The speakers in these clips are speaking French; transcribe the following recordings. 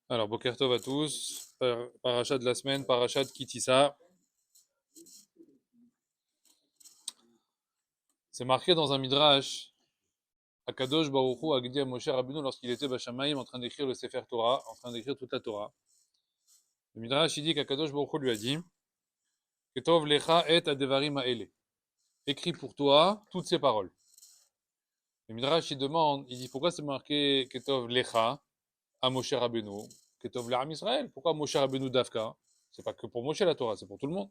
Alors, Boker Tov à tous. Parachat de la semaine, parachat Kitissa. C'est marqué dans un midrash. Akadosh Baruch Hu a dit à Moshe Rabbeinu lorsqu'il était Bashamaïm en train d'écrire le Sefer Torah, en train d'écrire toute la Torah. Le midrash il dit qu'Akadosh Baruch Hu lui a dit Ketov lecha et adevarim ha'ele. Écris pour toi toutes ces paroles. Le midrash il demande, il dit pourquoi c'est marqué Ketov lecha à Moshe Rabbeinu, Ketov le'am Israël. Pourquoi Moshe Rabbeinu Davka? C'est pas que pour Moshe la Torah, c'est pour tout le monde.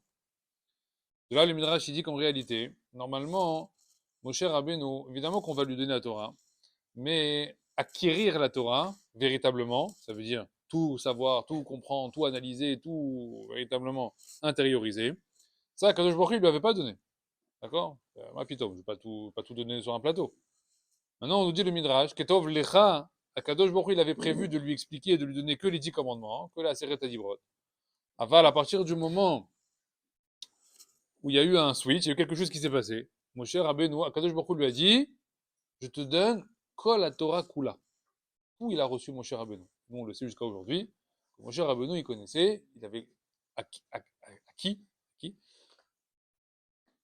De là, le Midrash il dit qu'en réalité, normalement, Moshe Rabbeinu, évidemment qu'on va lui donner la Torah, mais acquérir la Torah, véritablement, ça veut dire tout savoir, tout comprendre, tout analyser, tout véritablement intérioriser, ça, Kadosh Baruch Hu, il lui avait pas donné. D'accord Ma pito, je ne vais pas tout donner sur un plateau. Maintenant, on nous dit le Midrash, Ketov Lecha, Kadosh Baruch Hu, il avait prévu de lui expliquer et de lui donner que les 10 commandements, que la Seret Adibrot. Aval, à partir du moment où il y a eu un switch, il y a eu quelque chose qui s'est passé. Moshe Rabbeinu, Akadosh Baruch Hu lui a dit, je te donne Kol la Torah Kula. Où il a reçu Moshe Rabbeinu. Nous, on le sait jusqu'à aujourd'hui. Moshe Rabbeinu, il connaissait, il avait acquis,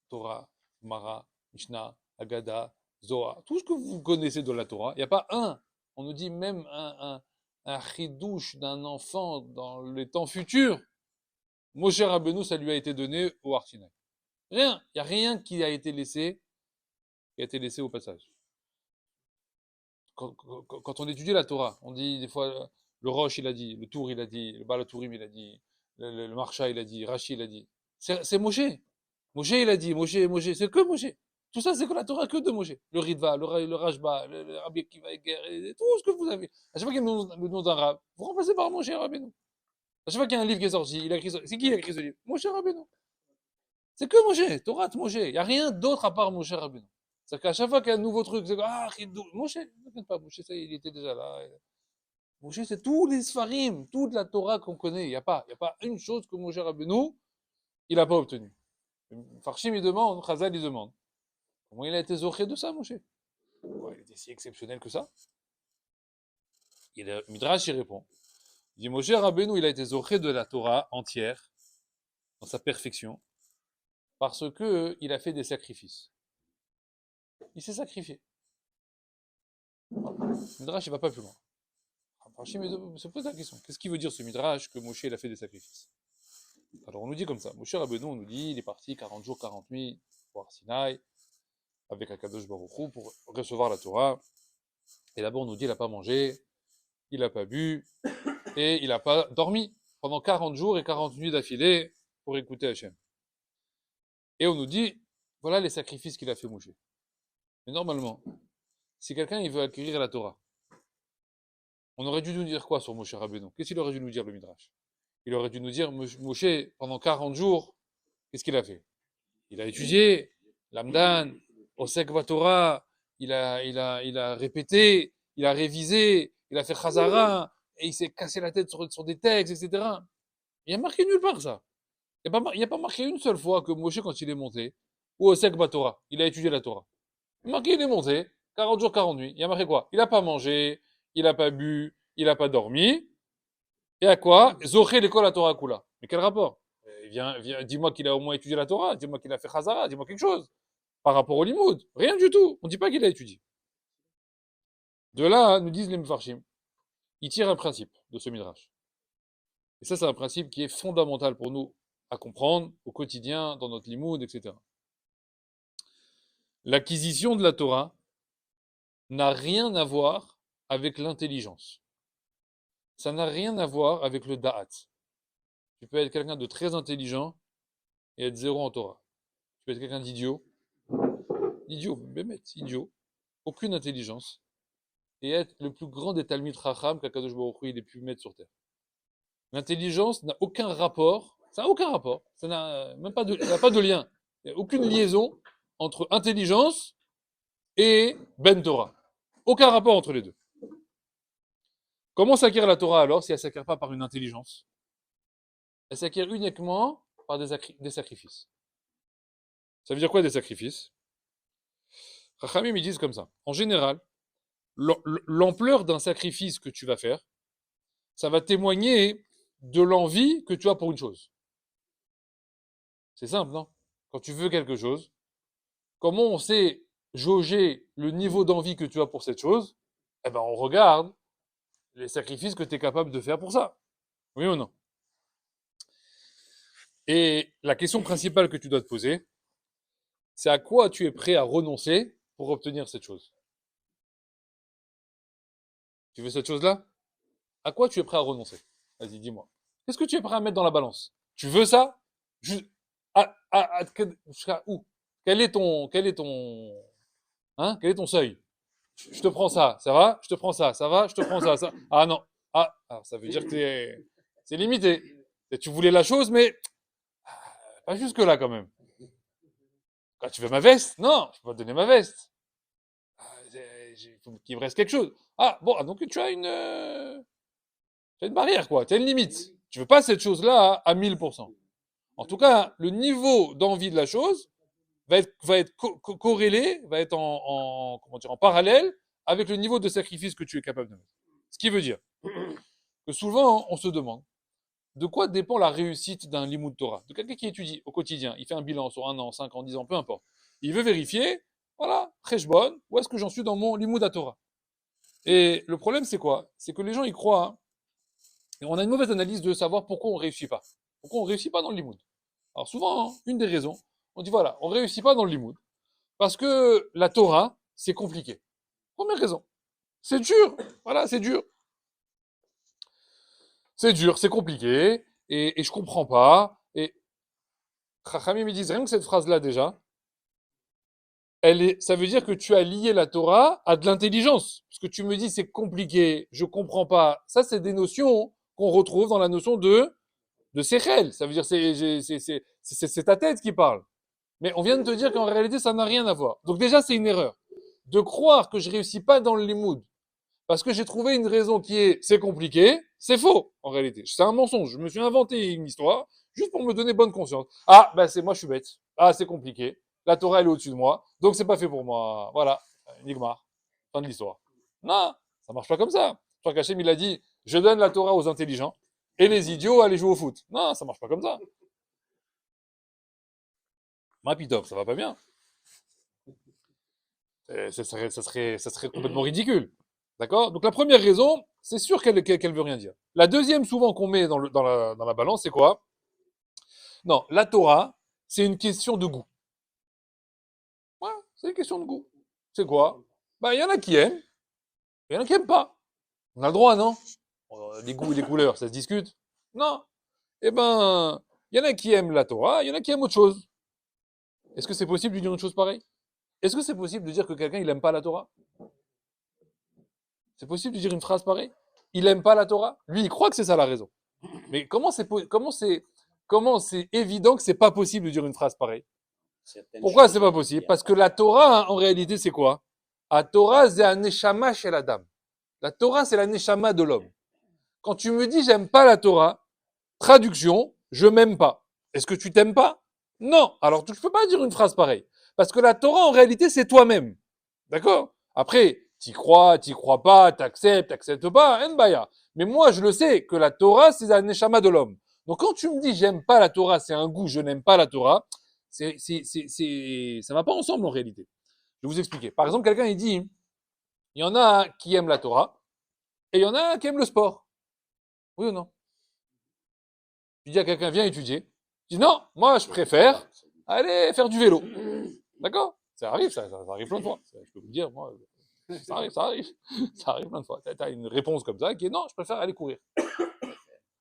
Torah, Mara, Mishnah, Agada, Zohar, tout ce que vous connaissez de la Torah. Il n'y a pas un, on nous dit même un chidouche d'un enfant dans les temps futurs. Moshe Rabbeinu, ça lui a été donné au Har Sinaï. Rien, il n'y a rien qui a été laissé au passage. Quand on étudie la Torah, on dit des fois, le Rosh il a dit, le Tour il a dit, le Balatourim il a dit, le Marsha il a dit, Rashi il a dit. C'est Moshe. Moshe il a dit, Moshe, c'est que Moshe. Tout ça c'est que la Torah que de Moshe. Le Ritva, le Rashba, le Rabbi Akiva Eger, tout ce que vous avez. À chaque fois qu'il y a le nom d'un rab, vous remplacez par Moshe Rabbeinu. À chaque fois qu'il y a un livre qui est sorti, il a écrit, c'est qui il a écrit ce livre? Moshe Rabbeinu. C'est que Moshe, Torah Moshe. Il n'y a rien d'autre à part Moshe Rabbeinu. C'est-à-dire qu'à chaque fois qu'il y a un nouveau truc, c'est ah, Moshe, ne t'inquiète pas, Moshe, ça, il était déjà là. Moshe, c'est tous les Sfarim, toute la Torah qu'on connaît. Il y a pas une chose que Moshe Rabbeinu, il n'a pas obtenue. Farshim, il demande, Chazal, il demande. Comment il a été zoché de ça, Moshe? Ouais, il était si exceptionnel que ça. Et le Midrash, il répond. Il dit, Moshe Rabbeinu, il a été zoché de la Torah entière, dans sa perfection, parce que il a fait des sacrifices. Il s'est sacrifié. Voilà. Midrash, il va pas plus loin. Farshim, il se pose la question. Qu'est-ce qu'il veut dire ce Midrash que Moshe, il a fait des sacrifices? Alors on nous dit comme ça, Moshe Rabbeinu, on nous dit, il est parti 40 jours, 40 nuits pour Sinaï, avec Akadosh Baruch Hu, pour recevoir la Torah. Et là-bas, on nous dit, il n'a pas mangé, il n'a pas bu, et il n'a pas dormi pendant 40 jours et 40 nuits d'affilée pour écouter Hachem. Et on nous dit, voilà les sacrifices qu'il a fait Moshe. Mais normalement, si quelqu'un il veut acquérir la Torah, on aurait dû nous dire quoi sur Moshe Rabbeinu? Qu'est-ce qu'il aurait dû nous dire le Midrash? Il aurait dû nous dire, Moshe, pendant 40 jours, qu'est-ce qu'il a fait? Il a étudié, l'Amdan, Osek Vatora, il a répété, il a révisé, il a fait Chazara, et il s'est cassé la tête sur des textes, etc. Il n'y a marqué nulle part ça. Il n'y a pas marqué une seule fois que Moshe, quand il est monté, ou Osek Vatora, il a étudié la Torah. Il a marqué, il est monté, 40 jours, 40 nuits. Il y a marqué quoi? Il n'a pas mangé, il n'a pas bu, il n'a pas dormi. Et à quoi? Zoché l'école à Torah Kula. Mais quel rapport? Dis-moi qu'il a au moins étudié la Torah, dis-moi qu'il a fait Chazara, dis-moi quelque chose. Par rapport au limoud, rien du tout. On ne dit pas qu'il a étudié. De là, nous disent les Mefarshim, il tire un principe de ce midrash. Et ça, c'est un principe qui est fondamental pour nous à comprendre au quotidien, dans notre limoud, etc. L'acquisition de la Torah n'a rien à voir avec l'intelligence. Ça n'a rien à voir avec le da'at. Tu peux être quelqu'un de très intelligent et être zéro en Torah. Tu peux être quelqu'un d'idiot, idiot, aucune intelligence, et être le plus grand des Talmid Chacham qu'Akadosh Baruch Hu il ait pu mettre sur terre. L'intelligence n'a aucun rapport, ça n'a aucun rapport, ça n'a même pas ça n'a pas de lien, il n'y a aucune liaison entre intelligence et Ben Torah. Aucun rapport entre les deux. Comment s'acquiert la Torah alors si elle ne s'acquiert pas par une intelligence? Elle s'acquiert uniquement par des sacrifices. Ça veut dire quoi des sacrifices? Chachamim ils disent comme ça. En général, l'ampleur d'un sacrifice que tu vas faire, ça va témoigner de l'envie que tu as pour une chose. C'est simple, non? Quand tu veux quelque chose, comment on sait jauger le niveau d'envie que tu as pour cette chose? Eh ben, on regarde les sacrifices que tu es capable de faire pour ça. Oui ou non? Et la question principale que tu dois te poser, c'est à quoi tu es prêt à renoncer pour obtenir cette chose. Tu veux cette chose-là? À quoi tu es prêt à renoncer? Vas-y, dis-moi. Qu'est-ce que tu es prêt à mettre dans la balance? Tu veux ça? Jusqu'à où? Quel est ton seuil? Je te prends ça, ça va? Je te prends ça, ça va? Je te prends ça, ça. Ah non. Ça veut dire que c'est limité. Et tu voulais la chose, mais pas jusque là quand même. Quand tu veux ma veste? Non, je peux pas te donner ma veste. Il faut qu'il me reste quelque chose. Ah bon, donc tu as une barrière quoi, tu as une limite. Tu veux pas cette chose-là à 1000%. En tout cas, le niveau d'envie de la chose va être corrélé, va être comment dire, en parallèle avec le niveau de sacrifice que tu es capable de mettre. Ce qui veut dire que souvent, on se demande de quoi dépend la réussite d'un limud Torah, de quelqu'un qui étudie au quotidien. Il fait un bilan sur 1 an, 5 ans, 10 ans, peu importe. Il veut vérifier, voilà, bonne, où est-ce que j'en suis dans mon limud à Torah. Et le problème, c'est quoi? C'est que les gens y croient, hein, et on a une mauvaise analyse de savoir pourquoi on réussit pas. Pourquoi on réussit pas dans le limud. Alors souvent, hein, une des raisons, on dit voilà, on réussit pas dans le limud parce que la Torah, c'est compliqué. Première raison. C'est dur. Voilà, c'est dur. C'est dur, c'est compliqué, et je comprends pas. Et Chachamim me disent rien que cette phrase-là déjà, ça veut dire que tu as lié la Torah à de l'intelligence. Parce que tu me dis c'est compliqué, je comprends pas. Ça, c'est des notions qu'on retrouve dans la notion de Sechel. Ça veut dire c'est ta tête qui parle. Mais on vient de te dire qu'en réalité, ça n'a rien à voir. Donc déjà, c'est une erreur. De croire que je réussis pas dans le limoud parce que j'ai trouvé une raison qui est c'est compliqué, c'est faux en réalité. C'est un mensonge. Je me suis inventé une histoire juste pour me donner bonne conscience. Ah, ben c'est moi, je suis bête. Ah, c'est compliqué. La Torah, elle est au-dessus de moi. Donc c'est pas fait pour moi. Voilà. Nigmar. Fin de l'histoire. Non, ça marche pas comme ça. Je crois qu'Hachem, il a dit, je donne la Torah aux intelligents et les idiots allaient jouer au foot. Non, ça marche pas comme ça. Mapitov, ça va pas bien. Ça serait complètement ridicule. D'accord? Donc la première raison, c'est sûr qu'elle veut rien dire. La deuxième, souvent, qu'on met dans la balance, c'est quoi? Non, la Torah, c'est une question de goût. Ouais, c'est une question de goût. C'est quoi? Bah, il y en a qui aiment, il y en a qui aiment pas. On a le droit, non? Les goûts et les couleurs, ça se discute? Non. Eh ben, il y en a qui aiment la Torah, il y en a qui aiment autre chose. Est-ce que c'est possible de dire une chose pareille? Est-ce que c'est possible de dire que quelqu'un, il aime pas la Torah? C'est possible de dire une phrase pareille? Il aime pas la Torah? Lui, il croit que c'est ça la raison. Mais comment c'est évident que c'est pas possible de dire une phrase pareille? Pourquoi c'est pas possible? Parce que la Torah, hein, en réalité, c'est quoi? La Torah, c'est un neshama chez la dame. La Torah, c'est la neshama de l'homme. Quand tu me dis j'aime pas la Torah, traduction, je m'aime pas. Est-ce que tu t'aimes pas? Non. Alors tu ne peux pas dire une phrase pareille. Parce que la Torah, en réalité, c'est toi-même. D'accord? Après, t'y crois pas, t'acceptes pas, en Mais moi, je le sais que la Torah, c'est un neshama de l'homme. Donc quand tu me dis j'aime pas la Torah, c'est un goût, je n'aime pas la Torah, ça va pas ensemble en réalité. Je vais vous expliquer. Par exemple, quelqu'un il dit, il y en a qui aiment la Torah et il y en a qui aiment le sport. Oui ou non? Tu dis à quelqu'un viens étudier. Tu dis non, moi je préfère aller faire du vélo. D'accord? Ça arrive, ça arrive plein de fois. Je peux vous dire, moi, ça arrive, ça arrive plein de fois. Tu as une réponse comme ça qui est non, je préfère aller courir.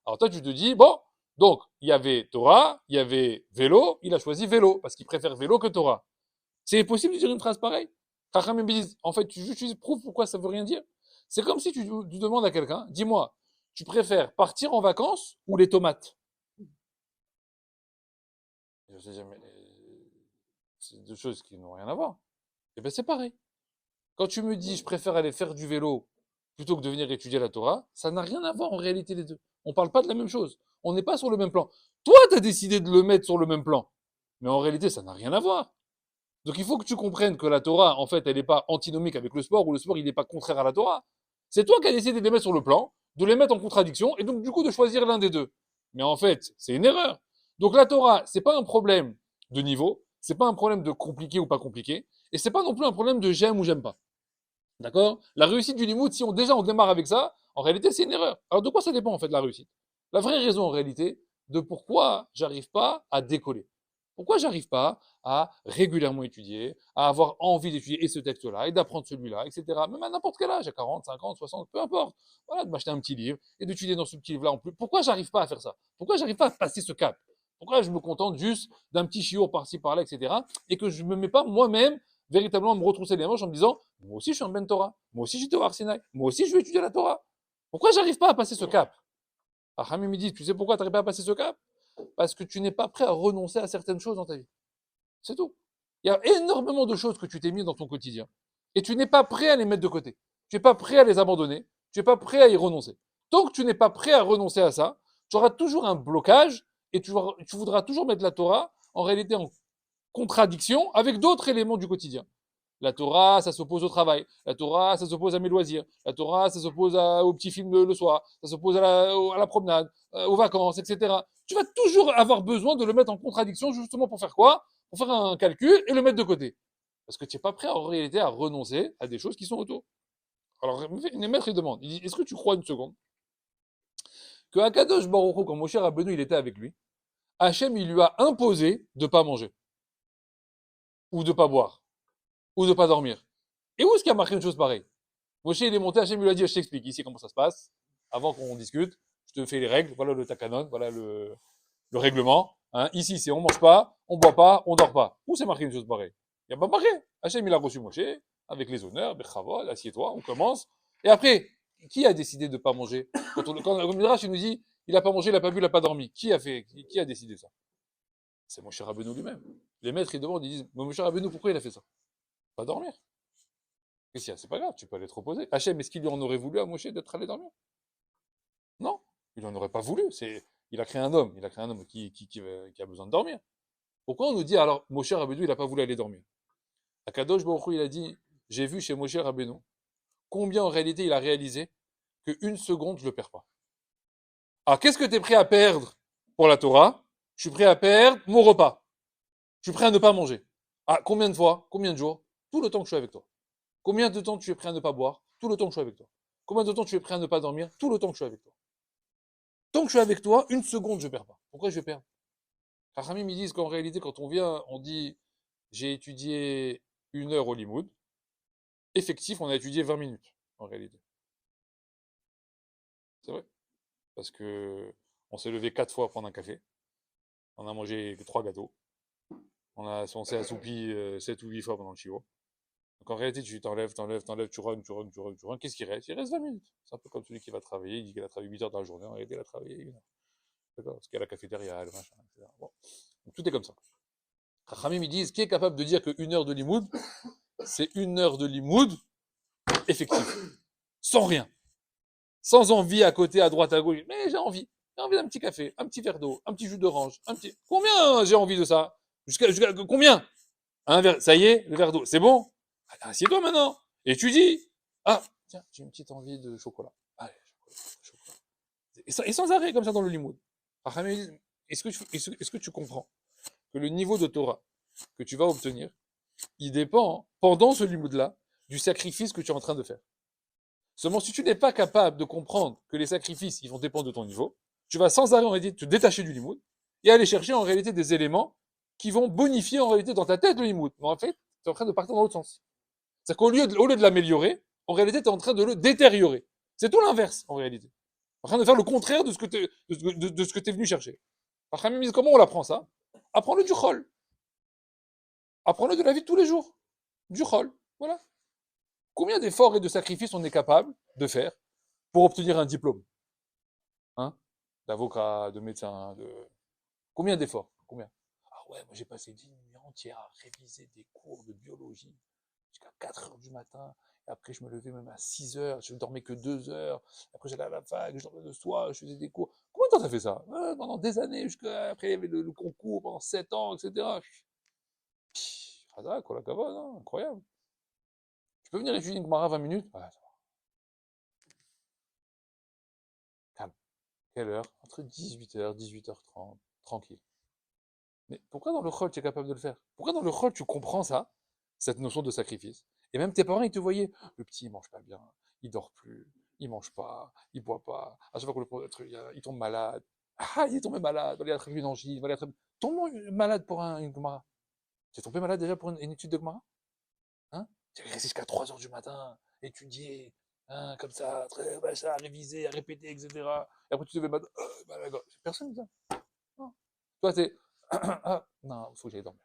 Alors toi, tu te dis, bon, donc, il y avait Torah, il y avait vélo, il a choisi vélo, parce qu'il préfère vélo que Torah. C'est possible de dire une phrase pareille? Chachamim disent, en fait, tu prouves pourquoi ça veut rien dire. C'est comme si tu demandes à quelqu'un, dis-moi, tu préfères partir en vacances ou les tomates? Je sais jamais, c'est deux choses qui n'ont rien à voir. Eh ben, c'est pareil. Quand tu me dis, je préfère aller faire du vélo plutôt que de venir étudier la Torah, ça n'a rien à voir en réalité les deux. On parle pas de la même chose. On n'est pas sur le même plan. Toi, tu as décidé de le mettre sur le même plan. Mais en réalité, ça n'a rien à voir. Donc il faut que tu comprennes que la Torah, en fait, elle n'est pas antinomique avec le sport, ou le sport, il n'est pas contraire à la Torah. C'est toi qui as décidé de les mettre sur le plan. de les mettre en contradiction et donc du coup de choisir l'un des deux. Mais en fait, c'est une erreur. Donc la Torah, c'est pas un problème de niveau, c'est pas un problème de compliqué ou pas compliqué, et c'est pas non plus un problème de j'aime ou j'aime pas. D'accord? La réussite du limoud, si on démarre avec ça, en réalité, c'est une erreur. Alors de quoi ça dépend en fait la réussite? La vraie raison en réalité de pourquoi j'arrive pas à décoller. Pourquoi j'arrive pas à régulièrement étudier, à avoir envie d'étudier et ce texte-là, et d'apprendre celui-là, etc. Même à n'importe quel âge, à 40, 50, 60, peu importe. Voilà, de m'acheter un petit livre et d'étudier dans ce petit livre-là en plus. Pourquoi j'arrive pas à faire ça? Pourquoi j'arrive pas à passer ce cap? Pourquoi je me contente juste d'un petit chiour par-ci par-là, etc. et que je me mets pas moi-même véritablement me retrousser les manches en me disant, moi aussi je suis un Ben Torah, moi aussi j'étais au Har Sinai, moi aussi je veux étudier la Torah. Pourquoi j'arrive pas à passer ce cap? Hamim me dit, tu sais pourquoi tu n'arrives pas à passer ce cap? Parce que tu n'es pas prêt à renoncer à certaines choses dans ta vie. C'est tout. Il y a énormément de choses que tu t'es mis dans ton quotidien. Et tu n'es pas prêt à les mettre de côté. Tu n'es pas prêt à les abandonner. Tu n'es pas prêt à y renoncer. Tant que tu n'es pas prêt à renoncer à ça, tu auras toujours un blocage et tu voudras toujours mettre la Torah en réalité en contradiction avec d'autres éléments du quotidien. La Torah, ça s'oppose au travail. La Torah, ça s'oppose à mes loisirs. La Torah, ça s'oppose au petit film le soir. Ça s'oppose à la promenade, aux vacances, etc. Tu vas toujours avoir besoin de le mettre en contradiction justement pour faire quoi? Pour faire un calcul et le mettre de côté. Parce que tu n'es pas prêt en réalité à renoncer à des choses qui sont autour. Alors, les maîtres, ils demandent, il dit, est-ce que tu crois une seconde que Akadosh Baruch Hu, quand Moshe Rabbeinu, il était avec lui, Hachem, il lui a imposé de pas manger, ou de pas boire, ou de pas dormir. Et où est-ce qu'il y a marqué une chose pareille? Moshe, il est monté, Hachem lui a dit, je t'explique ici comment ça se passe, avant qu'on discute, je te fais les règles, voilà le takanon, voilà le règlement. Hein. Ici, c'est on mange pas, on boit pas, on dort pas. Où c'est marqué une chose pareille? Il n'y a pas marqué. Hachem, il a reçu Moshe, avec les honneurs, Bechavod, assieds-toi, on commence. Et après, qui a décidé de ne pas manger? Quand le Midrash, il nous dit, il n'a pas mangé, il n'a pas bu, il n'a pas dormi. Qui a décidé ça? C'est Moshe Rabbeinu lui-même. Les maîtres, ils demandent, ils disent, mais Moshe Rabbeinu, pourquoi il a fait ça? Pas dormir. Qu'est-ce qu'il y a? C'est pas grave, tu peux aller te reposer. Hachem, est-ce qu'il lui en aurait voulu à Moshe d'être allé dormir? Non, il n'en aurait pas voulu. Il a créé un homme, qui a besoin de dormir. Pourquoi on nous dit alors Moshe Rabbeinu, il n'a pas voulu aller dormir? Akadosh Baruch Hu, il a dit, j'ai vu chez Moshe Rabbeinu combien en réalité il a réalisé qu'une seconde, je ne le perds pas. Alors qu'est-ce que tu es prêt à perdre pour la Torah? Je suis prêt à perdre mon repas. Je suis prêt à ne pas manger. Ah, combien de fois? Combien de jours? Tout le temps que je suis avec toi. Combien de temps tu es prêt à ne pas boire? Tout le temps que je suis avec toi. Combien de temps tu es prêt à ne pas dormir? Tout le temps que je suis avec toi. Tant que je suis avec toi, une seconde, je ne perds pas. Pourquoi je vais perdre? Rachamim, ils disent qu'en réalité, quand on vient, on dit j'ai étudié 1 heure au Limoud. Effectif, on a étudié 20 minutes, en réalité. C'est vrai. Parce que on s'est levé 4 fois prendre un café. On a mangé 3 gâteaux. On s'est assoupi 7 ou 8 fois pendant le chiot. Donc en réalité, tu t'enlèves, tu runs, tu runs, tu runs, tu runs. Qu'est-ce qui reste? Il reste 20 minutes. C'est un peu comme celui qui va travailler. Il dit qu'il a travaillé 8 heures dans la journée. En réalité, il a travaillé 1 heure. D'accord? Parce qu'il y a la cafétéria, le machin, etc. Bon. Donc tout est comme ça. Rachamim, ils disent qui est capable de dire que 1 heure de limoud, c'est 1 heure de limoud effectif. Sans rien. Sans envie à côté, à droite, à gauche. Mais j'ai envie. J'ai envie d'un petit café, un petit verre d'eau, un petit jus d'orange, un petit. Combien j'ai envie de ça? Jusqu'à combien? Un verre. Ça y est, le verre d'eau. C'est bon? Assieds-toi maintenant. Et tu dis, ah, tiens, j'ai une petite envie de chocolat. Allez, chocolat. Et sans arrêt, comme ça, dans le limoud. Est-ce que tu comprends que le niveau de Torah que tu vas obtenir, il dépend, pendant ce limoud-là, du sacrifice que tu es en train de faire. Seulement, si tu n'es pas capable de comprendre que les sacrifices, ils vont dépendre de ton niveau, tu vas sans arrêt, en réalité, te détacher du limoud et aller chercher, en réalité, des éléments qui vont bonifier, en réalité, dans ta tête, le limoud. Mais en fait, tu es en train de partir dans l'autre sens. C'est-à-dire qu'au lieu de l'améliorer, en réalité, tu es en train de le détériorer. C'est tout l'inverse, en réalité. Tu es en train de faire le contraire de ce que tu es venu chercher. Comment on l'apprend ça? Apprends-le du chol. Apprends-le de la vie de tous les jours. Du chol. Voilà. Combien d'efforts et de sacrifices on est capable de faire pour obtenir un diplôme? Hein? D'avocat, de médecin, de... Combien d'efforts? Combien? Ah ouais, moi j'ai passé 10 nuits entières à réviser des cours de biologie jusqu'à 4 heures du matin. Et après, je me levais même à 6 heures. Je ne dormais que 2 heures. Après, j'allais à la fac, je dormais le soir, je faisais des cours. Combien de temps t'as fait ça? Pendant des années, jusqu'à... Après, il y avait le concours pendant 7 ans, etc. Quoi, la cavale, hein, incroyable. Tu peux venir étudier une Gemara 20 minutes? Ouais, Quelle heure? Entre 18h, 18h30, tranquille. Mais pourquoi dans le Chol, tu es capable de le faire? Pourquoi dans le Chol, tu comprends ça, cette notion de sacrifice? Et même tes parents, ils te voyaient, le petit, il mange pas bien, il dort plus, il mange pas, il boit pas, à chaque fois qu'on le prend, il tombe malade. Ah, il est tombé malade, il va aller attraper une angine, il va aller attraper... Tombe malade pour une Gemara. Tu es tombé malade déjà pour une étude de Gemara? Hein? Tu es resté jusqu'à 3 heures du matin, étudier, hein, comme ça, très, à réviser, à répéter, etc. Et après, tu te lèves le matin, malade. Personne ne dit ça. Non. Toi, t'es, ah, non, il faut que j'aille dormir.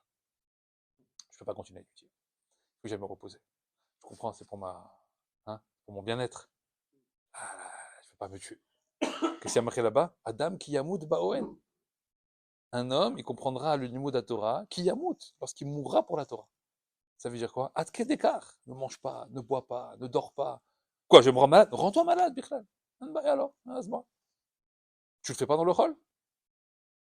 Je peux pas continuer à étudier. Il faut que j'aille me reposer. Je comprends, c'est pour hein, pour mon bien-être. Ah, là, je peux pas me tuer. Qu'est-ce qu'il y a marqué là-bas? Adam ki yamut ba'ohen. Un homme, il comprendra le niveau de la Torah, ki yamut, lorsqu'il mourra pour la Torah. Ça veut dire quoi? Adke d'écart. Ne mange pas, ne bois pas, ne dors pas. Quoi, je vais me rendre malade? Rends-toi malade, Bichlal. Alors, tu le fais pas dans le rôle?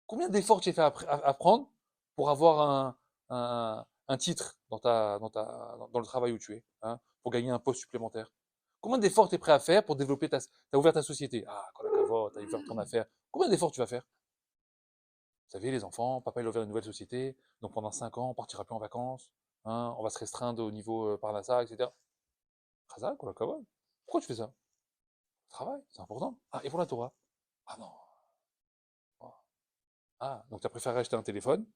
Combien d'efforts tu as fait à prendre pour avoir un titre dans le travail où tu es, hein, pour gagner un poste supplémentaire? Combien d'efforts tu es prêt à faire pour développer t'as ouvert ta société? Ah, quand tu as ouvert ton affaire. Combien d'efforts tu vas faire? Vous savez, les enfants, papa il a ouvert une nouvelle société, donc pendant 5 ans, on partira plus en vacances, hein, on va se restreindre au niveau Parnassa, etc. Khazak, quoi, pourquoi tu fais ça? Travail, c'est important. Ah, et pour la Torah? Ah non. Ah, donc tu as préféré acheter un téléphone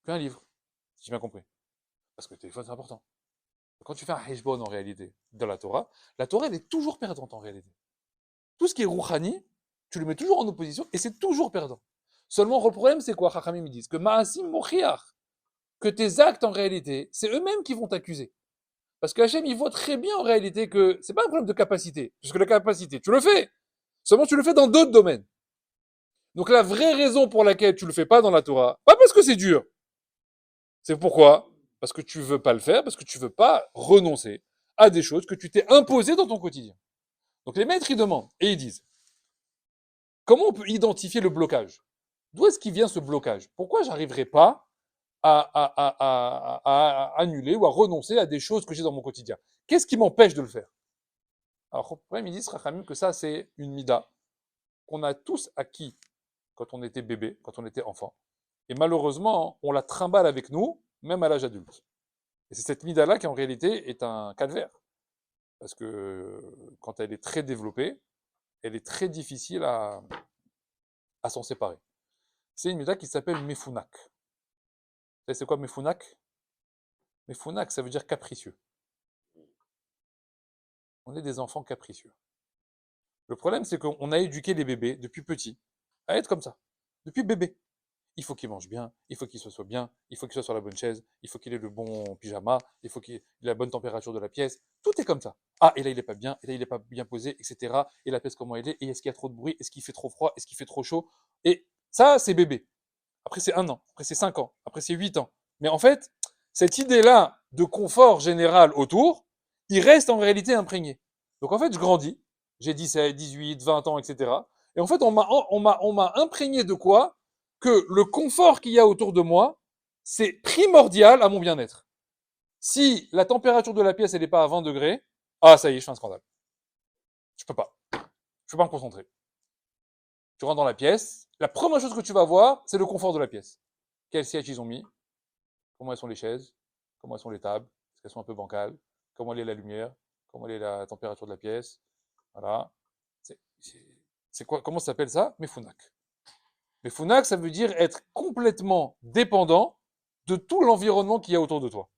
qu'un livre, si j'ai bien compris. Parce que le téléphone, c'est important. Quand tu fais un heshbon en réalité dans la Torah, elle est toujours perdante en réalité. Tout ce qui est rouhani, tu le mets toujours en opposition et c'est toujours perdant. Seulement, le problème, c'est quoi, Chachamim, me disent que Ma'asim Mochiach, que tes actes en réalité, c'est eux-mêmes qui vont t'accuser. Parce que Hachem, il voit très bien en réalité que c'est pas un problème de capacité. Parce que la capacité, tu le fais. Seulement, tu le fais dans d'autres domaines. Donc, la vraie raison pour laquelle tu le fais pas dans la Torah, pas parce que c'est dur. C'est pourquoi? Parce que tu veux pas le faire, parce que tu veux pas renoncer à des choses que tu t'es imposées dans ton quotidien. Donc les maîtres, ils demandent, et ils disent, comment on peut identifier le blocage? D'où est-ce qu'il vient ce blocage? Pourquoi j'arriverai pas à annuler ou à renoncer à des choses que j'ai dans mon quotidien? Qu'est-ce qui m'empêche de le faire? Alors, le problème, ils disent, Rachamim, que ça, c'est une mida qu'on a tous acquis quand on était bébé, quand on était enfant. Et malheureusement, on la trimballe avec nous, même à l'âge adulte. Et c'est cette mida-là qui, en réalité, est un calvaire. Parce que quand elle est très développée, elle est très difficile à s'en séparer. C'est une mida qui s'appelle Mefunak. Vous savez, c'est quoi Mefunak? Mefunak, ça veut dire capricieux. On est des enfants capricieux. Le problème, c'est qu'on a éduqué les bébés depuis petits à être comme ça. Depuis bébé. Il faut qu'il mange bien, il faut qu'il se soit bien, il faut qu'il soit sur la bonne chaise, il faut qu'il ait le bon pyjama, il faut qu'il ait la bonne température de la pièce. Tout est comme ça. Ah, et là, il est pas bien, et là, il est pas bien posé, etc. Et la pièce, comment elle est, et est-ce qu'il y a trop de bruit, est-ce qu'il fait trop froid, est-ce qu'il fait trop chaud. Et ça, c'est bébé. Après, c'est 1 an, après, c'est 5 ans, après, c'est 8 ans. Mais en fait, cette idée-là de confort général autour, il reste en réalité imprégné. Donc, en fait, je grandis, j'ai 17, 18, 20 ans, etc. Et en fait, on m'a imprégné de quoi? Que le confort qu'il y a autour de moi, c'est primordial à mon bien-être. Si la température de la pièce, elle n'est pas à 20 degrés, ah, ça y est, je fais un scandale. Je peux pas. Je peux pas me concentrer. Tu rentres dans la pièce, la première chose que tu vas voir, c'est le confort de la pièce. Quel siège ils ont mis, comment elles sont les chaises, comment elles sont les tables, est-ce qu'elles sont un peu bancales, comment elle est la lumière, comment elle est la température de la pièce. Voilà. C'est quoi, comment ça s'appelle ça? Mefunak. Mefunak, ça veut dire être complètement dépendant de tout l'environnement qu'il y a autour de toi.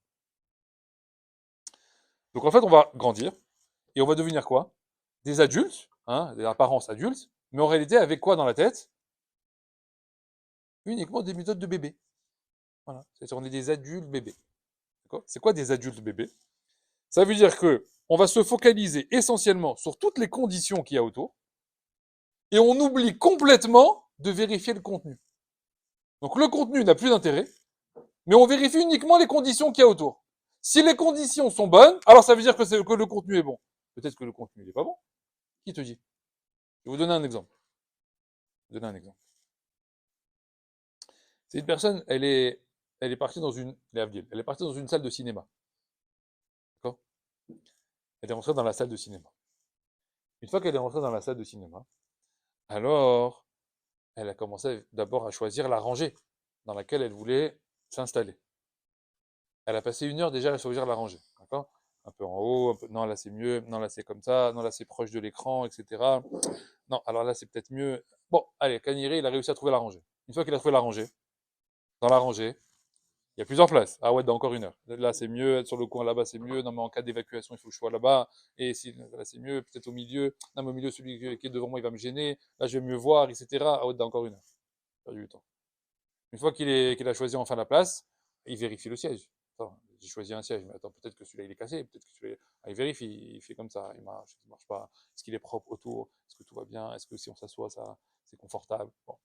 Donc en fait, on va grandir et on va devenir quoi? Des adultes, hein, des apparences adultes, mais en réalité avec quoi dans la tête? Uniquement des méthodes de bébé. Voilà. C'est-à-dire on est des adultes bébés. C'est quoi des adultes bébés? Ça veut dire que on va se focaliser essentiellement sur toutes les conditions qu'il y a autour et on oublie complètement de vérifier le contenu. Donc le contenu n'a plus d'intérêt, mais on vérifie uniquement les conditions qu'il y a autour. Si les conditions sont bonnes, alors ça veut dire que le contenu est bon. Peut-être que le contenu n'est pas bon. Qui te dit? Je vais vous donner un exemple. C'est une personne, elle est partie dans elle est partie dans une salle de cinéma. D'accord? Elle est rentrée dans la salle de cinéma. Une fois qu'elle est rentrée dans la salle de cinéma, alors elle a commencé d'abord à choisir la rangée dans laquelle elle voulait s'installer. Elle a passé 1 heure déjà à choisir la rangée, d'accord? Un peu en haut, un peu, non là c'est mieux, non là c'est comme ça, non là c'est proche de l'écran, etc. Non, alors là c'est peut-être mieux. Bon, allez, Kaniré, il a réussi à trouver la rangée. Une fois qu'il a trouvé la rangée, dans la rangée, il y a plusieurs places. Ah ouais, dans encore 1 heure. Là c'est mieux, sur le coin là-bas c'est mieux. Non mais en cas d'évacuation, il faut que je sois là-bas. Et si là c'est mieux, peut-être au milieu. Non mais au milieu, celui qui est devant moi, il va me gêner. Là je vais mieux voir, etc. Ah ouais, dans encore 1 heure. Perdu du temps. Une fois qu'il a choisi enfin la place, il vérifie le siège. Attends, j'ai choisi un siège, mais attends, peut-être que celui-là il est cassé, peut-être que celui-là. Ah, il vérifie, il fait comme ça, il marche pas. Est-ce qu'il est propre autour? Est-ce que tout va bien? Est-ce que si on s'assoit, ça, c'est confortable? Bon.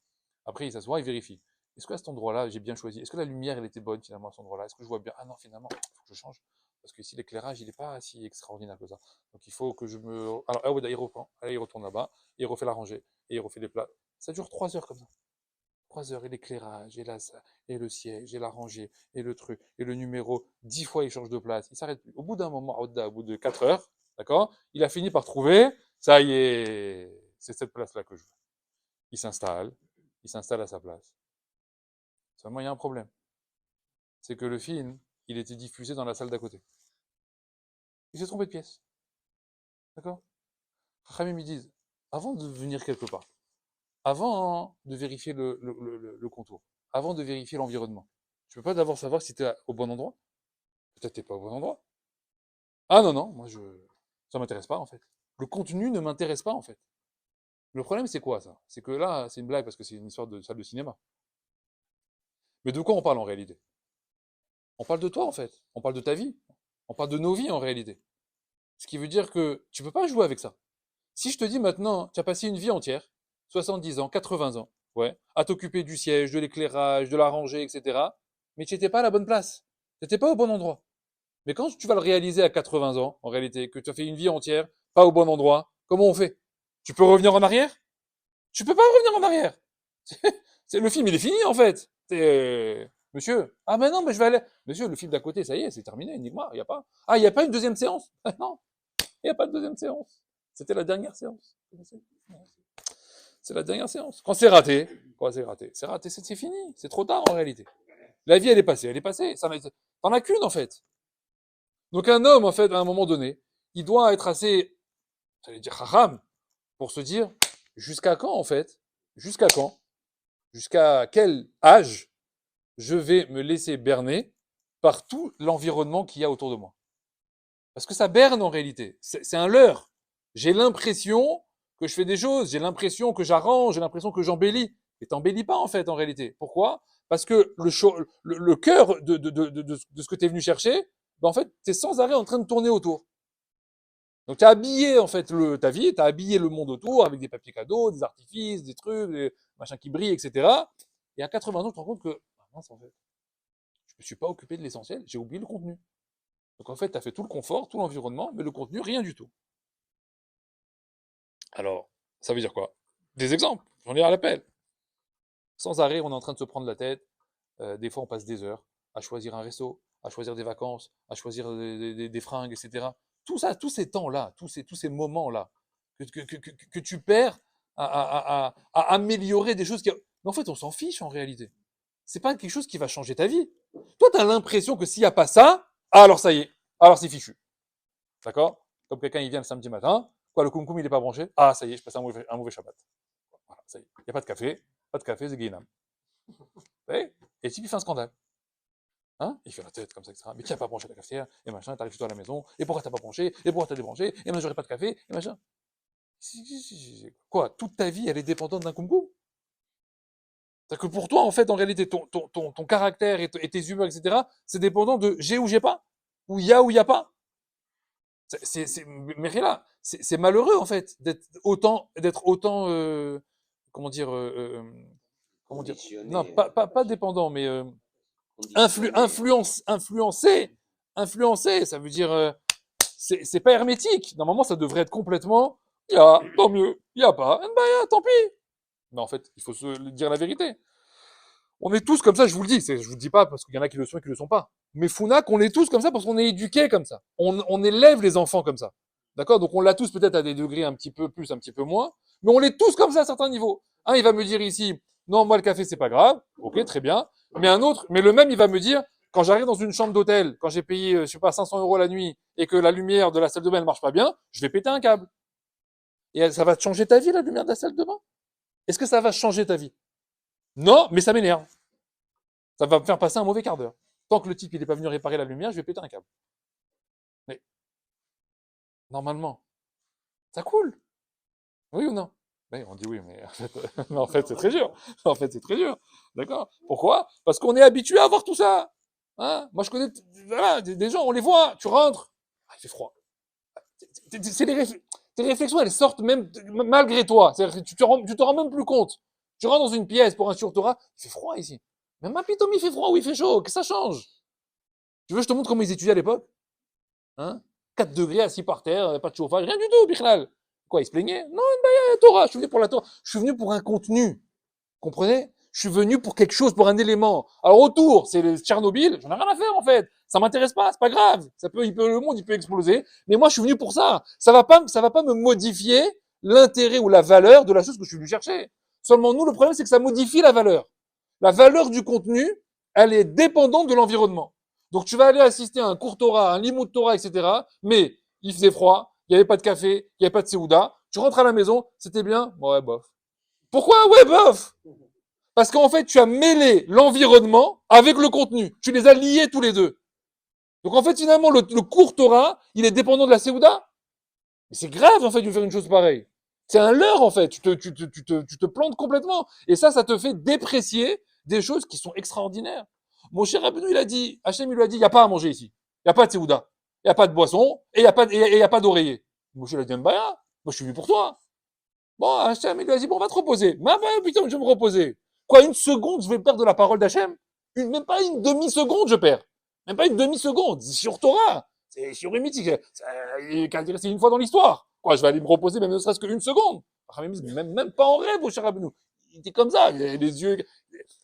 Après, il s'assoit, il vérifie. Est-ce qu'à cet endroit-là, j'ai bien choisi? Est-ce que la lumière, elle était bonne finalement à cet endroit-là? Est-ce que je vois bien? Ah non, finalement, il faut que je change. Parce que ici, l'éclairage, il n'est pas si extraordinaire que ça. Donc il faut que je me. Alors, ah ouais, il reprend. Allez, il retourne là-bas, et il refait la rangée, et il refait les plats. Ça dure 3 heures comme ça. 3 heures, et l'éclairage, et le siège, et la rangée, et le truc, et le numéro. 10 fois, il change de place. Il s'arrête plus. Au bout d'un moment, au bout de 4 heures, d'accord, il a fini par trouver, ça y est, c'est cette place-là que je veux. Il s'installe à sa place. Seulement, il y a un problème. C'est que le film, il était diffusé dans la salle d'à côté. Il s'est trompé de pièce. D'accord? Khamim, ils disent, avant de venir quelque part, avant de vérifier le contour, avant de vérifier l'environnement, tu peux pas d'abord savoir si tu es au bon endroit? Peut-être t'es pas au bon endroit. Ah non, non, ça m'intéresse pas en fait. Le contenu ne m'intéresse pas en fait. Le problème c'est quoi ça? C'est que là, c'est une blague parce que c'est une histoire de salle de cinéma. Mais de quoi on parle en réalité? On parle de toi en fait. On parle de ta vie. On parle de nos vies en réalité. Ce qui veut dire que tu peux pas jouer avec ça. Si je te dis maintenant, tu as passé une vie entière, 70 ans, 80 ans, ouais, à t'occuper du siège, de l'éclairage, de la rangée, etc., mais tu n'étais pas à la bonne place. Tu n'étais pas au bon endroit. Mais quand tu vas le réaliser à 80 ans, en réalité, que tu as fait une vie entière, pas au bon endroit, comment on fait? Tu peux revenir en arrière? Tu peux pas revenir en arrière. Le film, il est fini, en fait. Monsieur. Ah, mais non, mais je vais aller. Monsieur, le film d'à côté, ça y est, c'est terminé, Enigma. Il n'y a pas. Ah, il n'y a pas une deuxième séance? Non, il n'y a pas de deuxième séance. C'était la dernière séance. C'est la dernière séance. Quand c'est raté, c'est raté, c'est fini. C'est trop tard, en réalité. La vie, elle est passée, T'en as qu'une, en fait. Donc un homme, en fait, à un moment donné, il doit être assez, j'allais dire haram, pour se dire, jusqu'à quand, en fait, jusqu'à quand, jusqu'à quel âge je vais me laisser berner par tout l'environnement qu'il y a autour de moi. Parce que ça berne en réalité. C'est un leurre. J'ai l'impression que je fais des choses, j'ai l'impression que j'arrange, j'ai l'impression que j'embellis. Et t'embellis pas en fait en réalité. Pourquoi? Parce que le cœur de ce que tu es venu chercher, ben, en fait, tu es sans arrêt en train de tourner autour. Donc tu as habillé en fait ta vie, tu as habillé le monde autour avec des papiers cadeaux, des artifices, des trucs, des machins qui brillent, etc. Et à 80 ans, tu te rends compte que, ah mince, en fait, je me suis pas occupé de l'essentiel, j'ai oublié le contenu. Donc en fait, tu as fait tout le confort, tout l'environnement, mais le contenu, rien du tout. Alors, ça veut dire quoi? Des exemples, j'en ai à l'appel. Sans arrêt, on est en train de se prendre la tête. Des fois, on passe des heures à choisir un resto, à choisir des vacances, à choisir des fringues, etc. Tout ça, tous ces temps-là, tous ces moments-là, que tu perds à améliorer des choses qui. Mais en fait, on s'en fiche en réalité. C'est pas quelque chose qui va changer ta vie. Toi, tu as l'impression que s'il n'y a pas ça, ah, alors ça y est, alors c'est fichu. D'accord? Comme quelqu'un, il vient le samedi matin, quoi, le kumkum, il n'est pas branché, ah, ça y est, je passe un mauvais Shabbat. Voilà, ça y est. Il n'y a pas de café, c'est Guénam. Et le type, il fait un scandale. Hein, il fait la tête comme ça, etc. Mais qui n'a pas branché la cafetière, et machin, t'arrives chez toi à la maison, et pourquoi t'as pas branché, et pourquoi t'as débranché, et moi j'aurais pas de café, et machin. Quoi, toute ta vie, elle est dépendante d'un kumkum? C'est-à-dire que pour toi, en fait, en réalité, ton caractère et tes humeurs, etc., c'est dépendant de j'ai ou j'ai pas, ou il y a ou il n'y a pas. Mais là, c'est malheureux, en fait, d'être autant comment dire, comment dire, non, Conditionné, pas dépendant, mais conditionné. influencé, ça veut dire, c'est pas hermétique. Normalement, ça devrait être complètement, il y a, tant mieux, il y a pas, bah, y a, tant pis. Mais en fait, il faut se dire la vérité. On est tous comme ça, je vous le dis. Je vous le dis pas parce qu'il y en a qui le sont et qui le sont pas. Mais Founak, on est tous comme ça parce qu'on est éduqués comme ça. On élève les enfants comme ça. D'accord? Donc on l'a tous peut-être à des degrés un petit peu plus, un petit peu moins. Mais on est tous comme ça à certains niveaux. Un, il va me dire ici, non, moi, le café, c'est pas grave. Ok, très bien. Mais un autre, mais le même, il va me dire, quand j'arrive dans une chambre d'hôtel, quand j'ai payé, je sais pas, 500 € la nuit, et que la lumière de la salle de bain ne marche pas bien, je vais péter un câble. Et ça va te changer ta vie, la lumière de la salle de bain? Est-ce que ça va changer ta vie? Non, mais ça m'énerve. Ça va me faire passer un mauvais quart d'heure. Tant que le type, il est pas venu réparer la lumière, je vais péter un câble. Mais, normalement, ça coule. Oui ou non? Oui, on dit oui, mais mais en fait, c'est très dur. En fait, c'est très dur. D'accord? Pourquoi? Parce qu'on est habitué à voir tout ça. Hein? Moi, je connais, voilà, des gens, on les voit, tu rentres. Ah, il fait froid. C'est tes réflexions, elles sortent même malgré toi. C'est-à-dire que tu te rends même plus compte. Tu rentres dans une pièce pour un surtorat, il fait froid ici. Même un pitom, il fait froid ou il fait chaud, que ça change. Tu veux, je te montre comment ils étudiaient à l'époque? Hein? 4 degrés assis par terre, pas de chauffage, rien du tout, Bichlal. Quoi, ils se plaignaient? Non, la Torah, je suis venu pour la Torah. Je suis venu pour un contenu. Comprenez? Je suis venu pour quelque chose, pour un élément. Alors autour, c'est le Tchernobyl, j'en ai rien à faire en fait. Ça m'intéresse pas, c'est pas grave. Le monde, il peut exploser. Mais moi, je suis venu pour ça. Ça va pas me modifier l'intérêt ou la valeur de la chose que je suis venu chercher. Seulement nous, le problème, c'est que ça modifie la valeur. La valeur du contenu, elle est dépendante de l'environnement. Donc tu vas aller assister à un cours Torah, un limoud Torah, etc. Mais il faisait froid, il n'y avait pas de café, il n'y avait pas de Seouda. Tu rentres à la maison, c'était bien? Ouais, bof. Pourquoi? Ouais, bof. Parce qu'en fait, tu as mêlé l'environnement avec le contenu. Tu les as liés tous les deux. Donc en fait, finalement, le cours Torah, il est dépendant de la Seouda. Mais c'est grave, en fait, de faire une chose pareille. C'est un leurre, en fait. Tu te plantes complètement. Et ça te fait déprécier des choses qui sont extraordinaires. Mon cher Rabbeinu, il a dit, Hachem, il lui a dit, il n'y a pas à manger ici. Il n'y a pas de Seouda. Il n'y a pas de boisson. Et il y a pas d'oreiller. Moshe, il a dit, bah, moi, je suis venu pour toi. Bon, Hachem, il lui a dit, bon, on va te reposer. Mais putain, je vais me reposer. Quoi, une seconde, je vais perdre la parole d'Hachem? Même pas une demi-seconde, je perds. Même pas une demi-seconde. C'est sur Torah. C'est sur une mythique. C'est une fois dans l'histoire. Quoi, je vais aller me reposer, même ne serait-ce qu'une seconde. Même pas en rêve, mon cher Rabbeinu. Il était comme ça. Il avait les yeux.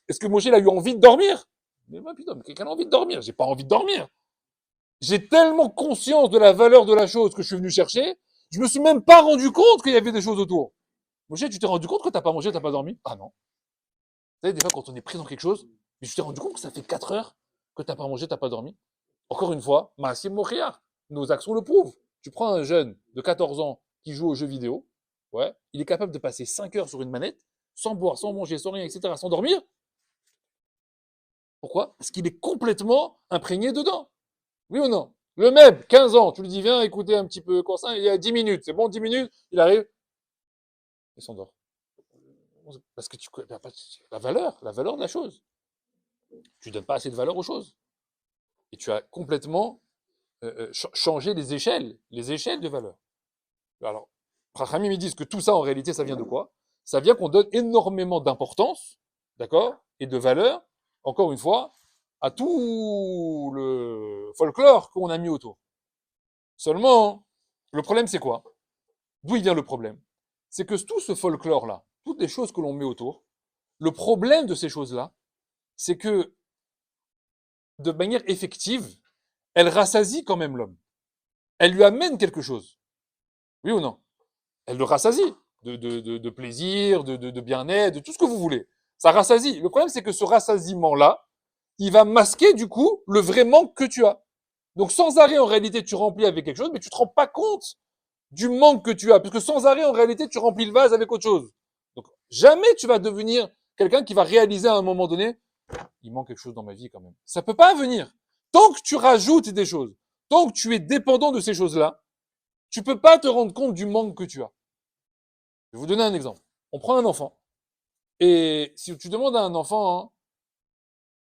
Est-ce que Moshe, il a eu envie de dormir? Mais putain, quelqu'un a envie de dormir. J'ai pas envie de dormir. J'ai tellement conscience de la valeur de la chose que je suis venu chercher. Je me suis même pas rendu compte qu'il y avait des choses autour. Moshe, tu t'es rendu compte que t'as pas mangé, t'as pas dormi? Ah non. Vous savez, des fois, quand on est pris dans quelque chose, mais tu t'es rendu compte que ça fait 4 heures que t'as pas mangé, t'as pas dormi. Encore une fois, Maasim Mochiach. Nos actions le prouvent. Tu prends un jeune de 14 ans qui joue aux jeux vidéo, ouais, il est capable de passer 5 heures sur une manette, sans boire, sans manger, sans rien, etc., sans dormir. Pourquoi? Parce qu'il est complètement imprégné dedans. Oui ou non? Le même, 15 ans, tu lui dis, viens écouter un petit peu Corsin, il y a 10 minutes, c'est bon, 10 minutes, il arrive, il s'endort. Parce que tu connais pas la valeur de la chose. Tu donnes pas assez de valeur aux choses. Et tu as complètement changé les échelles de valeur. Alors, Rachamim, ils disent que tout ça, en réalité, ça vient de quoi? Ça vient qu'on donne énormément d'importance, d'accord, et de valeur, encore une fois, à tout le folklore qu'on a mis autour. Seulement, le problème, c'est quoi? D'où il vient le problème? C'est que tout ce folklore-là, toutes les choses que l'on met autour, le problème de ces choses-là, c'est que, de manière effective, elle rassasie quand même l'homme. Elle lui amène quelque chose. Oui ou non? Elle le rassasie de plaisir, de bien-être, de tout ce que vous voulez. Ça rassasie. Le problème, c'est que ce rassasiement-là, il va masquer du coup le vrai manque que tu as. Donc sans arrêt, en réalité, tu remplis avec quelque chose, mais tu te rends pas compte du manque que tu as. Parce que sans arrêt, en réalité, tu remplis le vase avec autre chose. Donc jamais tu vas devenir quelqu'un qui va réaliser à un moment donné, il manque quelque chose dans ma vie quand même. Ça peut pas venir. Tant que tu rajoutes des choses, tant que tu es dépendant de ces choses-là, tu peux pas te rendre compte du manque que tu as. Je vais vous donner un exemple. On prend un enfant. Et si tu demandes à un enfant, hein,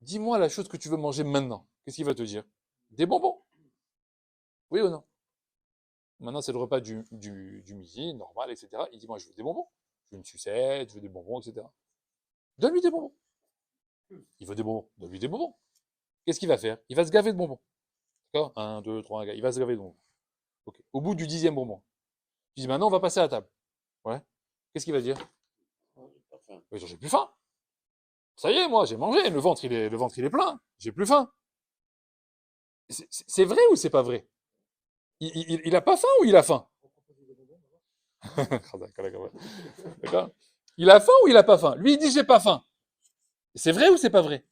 dis-moi la chose que tu veux manger maintenant, qu'est-ce qu'il va te dire? Des bonbons. Oui ou non? Maintenant, c'est le repas du midi, normal, etc. Il dit, moi, je veux des bonbons. Je veux une sucette, je veux des bonbons, etc. Donne-lui des bonbons. Il veut des bonbons. Donne-lui des bonbons. Qu'est-ce qu'il va faire? Il va se gaver de bonbons. D'accord? Un, deux, trois, il va se gaver de bonbons. Ok. Au bout du 10e bonbon, tu dis, maintenant, on va passer à la table. Ouais. Qu'est-ce qu'il va dire? Oui, j'ai plus faim. Ça y est, moi, j'ai mangé. Le ventre, il est plein. J'ai plus faim. C'est vrai ou c'est pas vrai? Il a pas faim ou il a faim? D'accord. Il a faim ou il a pas faim? Lui, il dit j'ai pas faim. C'est vrai ou c'est pas vrai?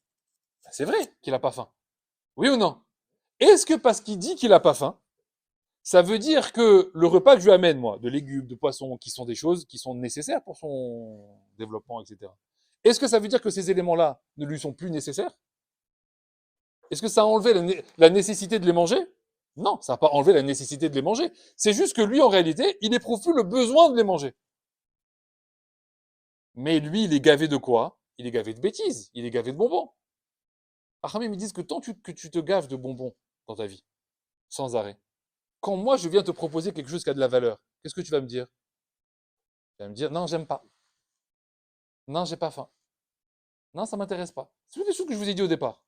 Ben, c'est vrai qu'il a pas faim. Oui ou non? Est-ce que parce qu'il dit qu'il a pas faim, ça veut dire que le repas que je lui amène, moi, de légumes, de poissons, qui sont des choses qui sont nécessaires pour son développement, etc. Est-ce que ça veut dire que ces éléments-là ne lui sont plus nécessaires? Est-ce que ça a enlevé la nécessité de les manger? Non, ça n'a pas enlevé la nécessité de les manger. C'est juste que lui, en réalité, il n'éprouve plus le besoin de les manger. Mais lui, il est gavé de quoi? Il est gavé de bêtises, il est gavé de bonbons. Ahmed me disent que tant que tu te gaves de bonbons dans ta vie, sans arrêt, quand moi je viens te proposer quelque chose qui a de la valeur, qu'est-ce que tu vas me dire? Tu vas me dire, non, j'aime pas. Non, j'ai pas faim. Non, ça m'intéresse pas. C'est des choses que je vous ai dit au départ.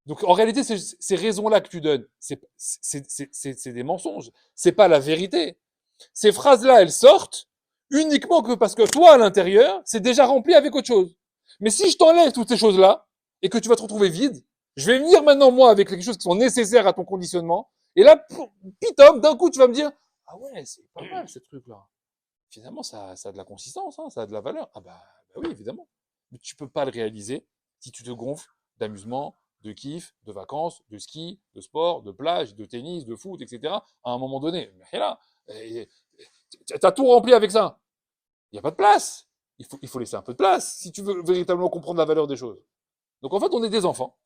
Donc en réalité, ces raisons-là que tu donnes, c'est des mensonges. C'est pas la vérité. Ces phrases-là, elles sortent uniquement que parce que toi, à l'intérieur, c'est déjà rempli avec autre chose. Mais si je t'enlève toutes ces choses-là et que tu vas te retrouver vide, je vais venir maintenant, moi, avec quelque chose qui sont nécessaires à ton conditionnement. Et là, pitom, d'un coup, tu vas me dire, ah ouais, c'est pas mal, ce truc-là. Finalement, ça a de la consistance, hein, ça a de la valeur. Ah bah oui, évidemment. Mais tu peux pas le réaliser si tu te gonfles d'amusement, de kiff, de vacances, de ski, de sport, de plage, de tennis, de foot, etc. À un moment donné, mais là, t'as tout rempli avec ça. Il n'y a pas de place. Il faut laisser un peu de place si tu veux véritablement comprendre la valeur des choses. Donc en fait, on est des enfants.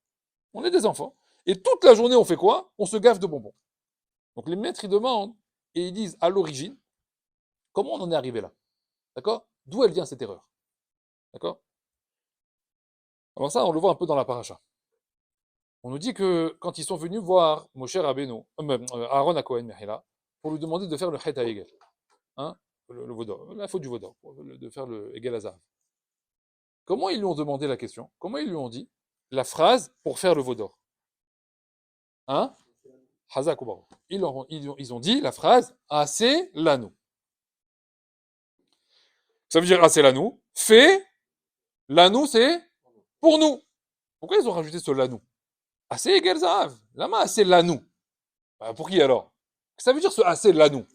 On est des enfants. Et toute la journée, on fait quoi? On se gaffe de bonbons. Donc les maîtres, ils demandent et ils disent à l'origine, comment on en est arrivé là? D'accord? D'où elle vient cette erreur? D'accord? Alors ça, on le voit un peu dans la paracha. On nous dit que quand ils sont venus voir Moshe Rabbeinu, Aaron à Cohen Mechila, pour lui demander de faire le Chet Egel, hein, le vaudor, la faute du vaudor, de faire le Egel Hazar. Comment ils lui ont demandé la question? Comment ils lui ont dit la phrase pour faire le vaudor? Hein? Hazak ou Baruch. Ils ont dit la phrase assez l'anneau. Ça veut dire assez l'anneau. Fait, l'anneau c'est pour nous. Pourquoi ils ont rajouté ce l'anneau? Assez égal Zahav. Lama assez l'anneau. Bah, pour qui alors? Ça veut dire ce assez l'anneau.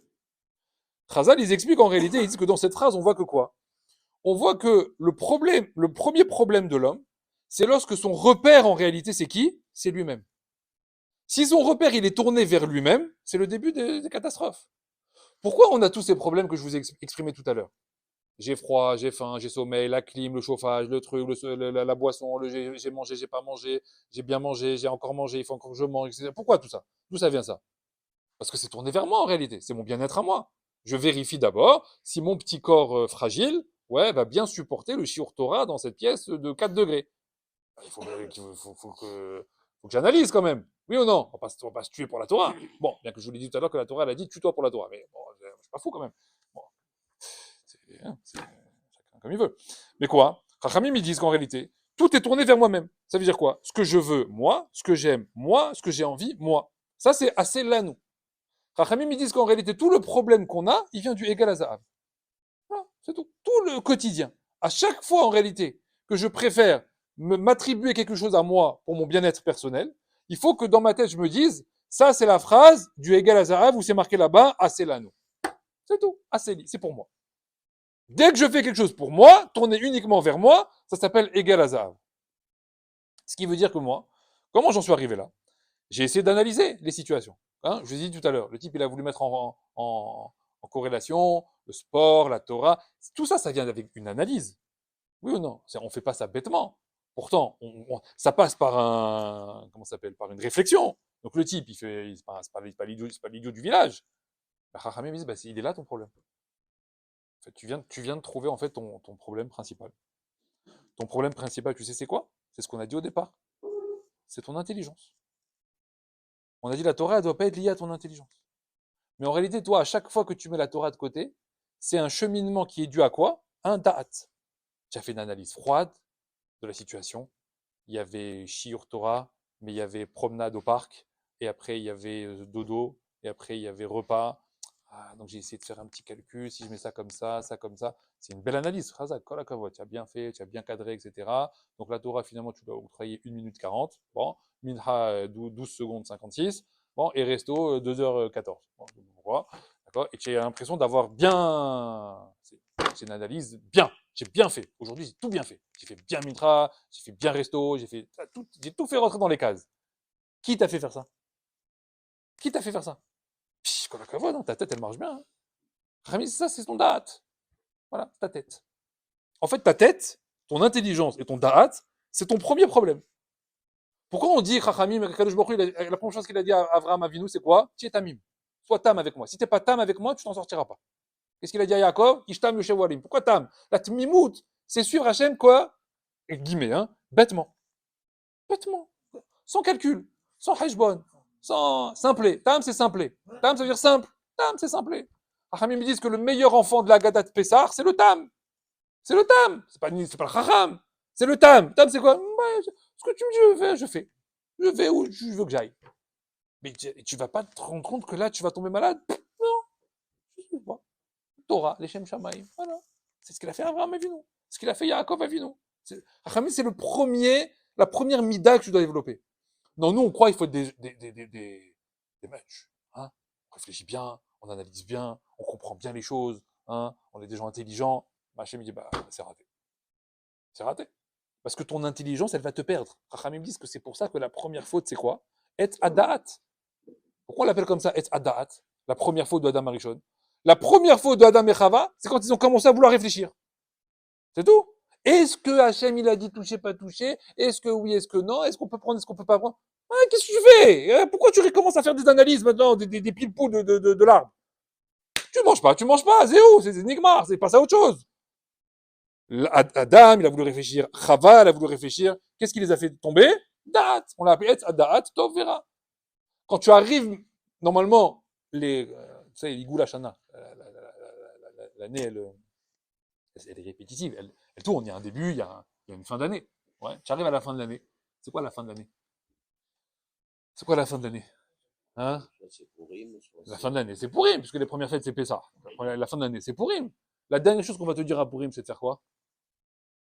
Chazal, ils expliquent en réalité, ils disent que dans cette phrase, on voit que quoi? On voit que le premier problème de l'homme, c'est lorsque son repère en réalité, c'est qui? C'est lui-même. Si son repère, il est tourné vers lui-même, c'est le début des catastrophes. Pourquoi on a tous ces problèmes que je vous ai exprimés tout à l'heure? J'ai froid, j'ai faim, j'ai sommeil, la clim, le chauffage, le truc, la boisson, j'ai mangé, j'ai pas mangé, j'ai bien mangé, j'ai encore mangé, il faut encore que je mange, etc. Pourquoi tout ça? D'où ça vient ça? Parce que c'est tourné vers moi en réalité, c'est mon bien-être à moi. Je vérifie d'abord si mon petit corps fragile, ouais, va bien supporter le shiur Torah dans cette pièce de 4 degrés. Faut que j'analyse quand même. Oui ou non? On va pas se tuer pour la Torah. Bon, bien que je vous l'ai dit tout à l'heure que la Torah, elle a dit tue-toi pour la Torah. Mais bon, je suis pas fou quand même. Bon, c'est chacun comme il veut. Mais quoi? Chachamim, ils disent qu'en réalité, tout est tourné vers moi-même. Ça veut dire quoi? Ce que je veux, moi. Ce que j'aime, moi. Ce que j'ai envie, moi. Ça, c'est assez là, nous. Chachamim, ils disent qu'en réalité, tout le problème qu'on a, il vient du égal à Zahav. Voilà, c'est tout. Tout le quotidien. À chaque fois, en réalité, que je préfère m'attribuer quelque chose à moi pour mon bien-être personnel, il faut que dans ma tête, je me dise, ça, c'est la phrase du égal à Zahav où c'est marqué là-bas, assez là, nous. C'est tout. Assez, c'est pour moi. Dès que je fais quelque chose pour moi, tourner uniquement vers moi, ça s'appelle égal à Zahav. Ce qui veut dire que moi, comment j'en suis arrivé là? J'ai essayé d'analyser les situations. Hein, je vous ai dit tout à l'heure, le type, il a voulu mettre en corrélation le sport, la Torah. Tout ça, ça vient avec une analyse. Oui ou non? On ne fait pas ça bêtement. Pourtant, ça passe par comment ça s'appelle? Par une réflexion. Donc le type, c'est pas l'idiot du village. Chachamim me dit, bah, il est là ton problème. En fait, tu viens de trouver en fait ton problème principal. Ton problème principal, tu sais, c'est quoi? C'est ce qu'on a dit au départ. C'est ton intelligence. On a dit la Torah, elle ne doit pas être liée à ton intelligence. Mais en réalité, toi, à chaque fois que tu mets la Torah de côté, c'est un cheminement qui est dû à quoi? Un da'at. Tu as fait une analyse froide de la situation. Il y avait shiur Torah, mais il y avait promenade au parc, et après il y avait dodo, et après il y avait repas. Ah, donc j'ai essayé de faire un petit calcul, si je mets ça comme ça. C'est une belle analyse. Khazak, kol hakavod, tu as bien fait, tu as bien cadré, etc. Donc la Torah, finalement, tu dois octroyer 1 minute 40. Bon, Minha, 12 secondes 56. Bon, et resto, 2h14. Bon, voilà. D'accord. Et tu as l'impression d'avoir bien. C'est une analyse bien. j'ai bien fait. Aujourd'hui, j'ai tout bien fait. J'ai fait bien Mitra, j'ai fait bien resto, j'ai tout fait rentrer dans les cases. Qui t'a fait faire ça? Qui t'a fait faire ça? Psh, comme la cavoie, non, ta tête, elle marche bien. Hein. Rami, ça, c'est ton da'at. Voilà, ta tête. En fait, ta tête, ton intelligence et ton da'at, c'est ton premier problème. Pourquoi on dit, Chachamim, Kadosh Baruch Hu, la première chose qu'il a dit à Avraham Avinu, c'est quoi? Tu es tamim. Sois tam avec moi. Si t'es pas tam avec moi, tu t'en sortiras pas. Qu'est-ce qu'il a dit à Yaakov? Ishtam Yoshevalim. Pourquoi tam? La tmimout, c'est suivre Hachem, quoi? Et guillemets, hein, bêtement. Bêtement. Sans calcul, sans heshbon, sans simplé. Tam, c'est simplé. Tam, ça veut dire simple. Tam, c'est simplé. Chachamim me disent que le meilleur enfant de la Gadat Pessar, c'est le tam. C'est le tam. C'est pas le chacham. C'est le tam. Tam, c'est quoi? Ouais, ce que tu me dis, je fais. Je vais où tu veux que j'aille. Mais tu vas pas te rendre compte que là, tu vas tomber malade? Non. Je sais pas. Torah, les Shem Shamaim. Voilà. C'est ce qu'il a fait Abraham Avinu. Ce qu'il a fait Yaakov Avinu. Chachamim, c'est la première mida que tu dois développer. Non, nous, on croit qu'il faut être des matchs. Hein, on réfléchit bien, on analyse bien, on comprend bien les choses. Hein, on est des gens intelligents. Hachem me dit, bah, c'est raté. C'est raté. Parce que ton intelligence, elle va te perdre. Chachamim me dit que c'est pour ça que la première faute, c'est quoi? Et Adaat. Pourquoi on l'appelle comme ça, Et Adaat? La première faute de Adam Arishon. La première faute de Adam et Chava, c'est quand ils ont commencé à vouloir réfléchir. C'est tout. Est-ce que Hachem, il a dit toucher, pas toucher? Est-ce que oui, est-ce que non? Est-ce qu'on peut prendre, est-ce qu'on peut pas prendre? Ah, qu'est-ce que tu fais? Pourquoi tu recommences à faire des analyses maintenant, des pile-poules de l'arbre? Tu manges pas, c'est où? C'est Nigmar, c'est passe à autre chose. Adam, il a voulu réfléchir. Chava, elle a voulu réfléchir. Qu'est-ce qui les a fait tomber? Da'at. On l'a appelé Da'at, Tov Vera. Quand tu arrives, normalement, tu sais, l'Igou Lashana, l'année, elle est répétitive. Elle tourne. Il y a un début, il y a une fin d'année. Ouais. Tu arrives à la fin de l'année. C'est quoi la fin de l'année? C'est quoi la fin de l'année? Hein? La fin de l'année, c'est Pourim, puisque les premières fêtes, c'est Pessah. La fin de l'année, c'est Pourim. La dernière chose qu'on va te dire à Pourim, c'est de faire quoi?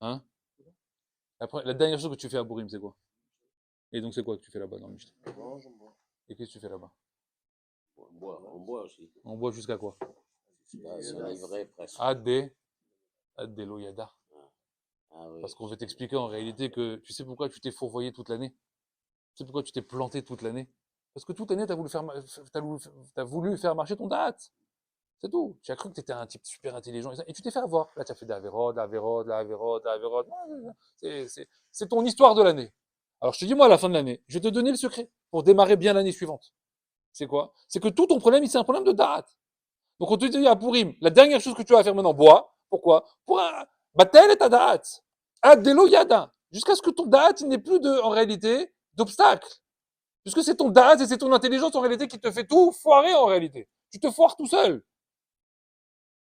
Hein? La dernière chose que tu fais à Pourim, c'est quoi? Et donc, c'est quoi que tu fais là-bas dans le Mishnah? Et qu'est-ce que tu fais là-bas? On boit aussi. On boit jusqu'à quoi? C'est livré presque. Adde Loyada. Ah, oui. Parce qu'on veut t'expliquer en réalité que tu sais pourquoi tu t'es fourvoyé toute l'année? Tu sais pourquoi tu t'es planté toute l'année? Parce que toute l'année, t'as voulu faire marcher ton date. C'est tout. Tu as cru que tu étais un type super intelligent et tu t'es fait avoir. Là, tu as fait de la vérode. C'est ton histoire de l'année. Alors, je te dis, moi, à la fin de l'année, je vais te donner le secret pour démarrer bien l'année suivante. C'est quoi? C'est que tout ton problème, c'est un problème de date. Donc, on te dit à Pourim, la dernière chose que tu vas faire maintenant, bois. Pourquoi? Pour un batel et ta date. Adelo yada. Jusqu'à ce que ton date, il n'ait plus en réalité, d'obstacle. Puisque c'est ton date et c'est ton intelligence en réalité qui te fait tout foirer en réalité. Tu te foires tout seul.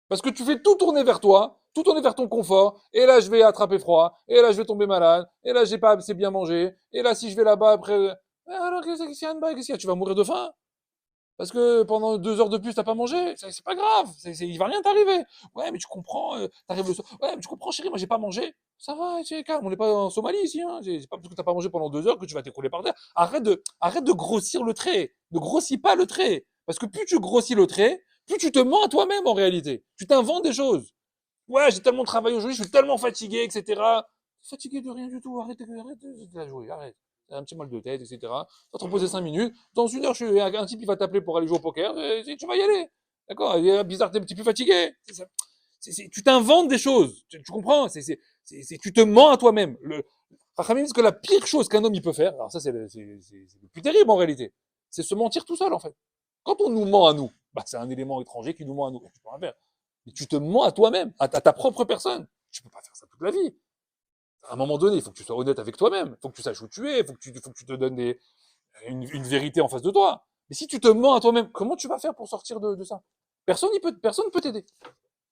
Parce que tu fais tout tourner vers toi, tout tourner vers ton confort, et là je vais attraper froid, et là je vais tomber malade, et là j'ai pas assez bien mangé, et là si je vais là-bas après, alors qu'est-ce qu'il y a? Tu vas mourir de faim? Parce que pendant 2 heures de plus t'as pas mangé? C'est pas grave, il va rien t'arriver. Ouais mais tu comprends, t'arrives le soir, ouais mais tu comprends chérie, moi j'ai pas mangé. Ça va, tu es calme, on n'est pas en Somalie ici, hein. C'est pas parce que t'as pas mangé pendant 2 heures que tu vas t'écrouler par terre. Arrête de grossir le trait. Ne grossis pas le trait. Parce que plus tu grossis le trait, plus tu te mens à toi-même en réalité. Tu t'inventes des choses. Ouais, j'ai tellement travaillé aujourd'hui, je suis tellement fatigué, etc. Fatigué de rien du tout, arrête de la jouer, arrête. T'as un petit mal de tête, etc. Tu vas te reposer 5 minutes. Dans 1 heure, un type il va t'appeler pour aller jouer au poker, et tu vas y aller. D'accord? Bizarre, t'es un petit peu fatigué. Tu t'inventes des choses. Tu comprends? Tu te mens à toi-même. Rachamim dit que la pire chose qu'un homme il peut faire, alors ça c'est le plus terrible en réalité, c'est se mentir tout seul en fait. Quand on nous ment à nous, bah, c'est un élément étranger qui nous ment à nous. Tu peux rien faire. Mais tu te mens à toi-même, à ta propre personne. Tu peux pas faire ça toute la vie. À un moment donné, il faut que tu sois honnête avec toi-même. Il faut que tu saches où tu es. Il faut que tu te donnes une vérité en face de toi. Mais si tu te mens à toi-même, comment tu vas faire pour sortir de ça? Personne ne peut t'aider.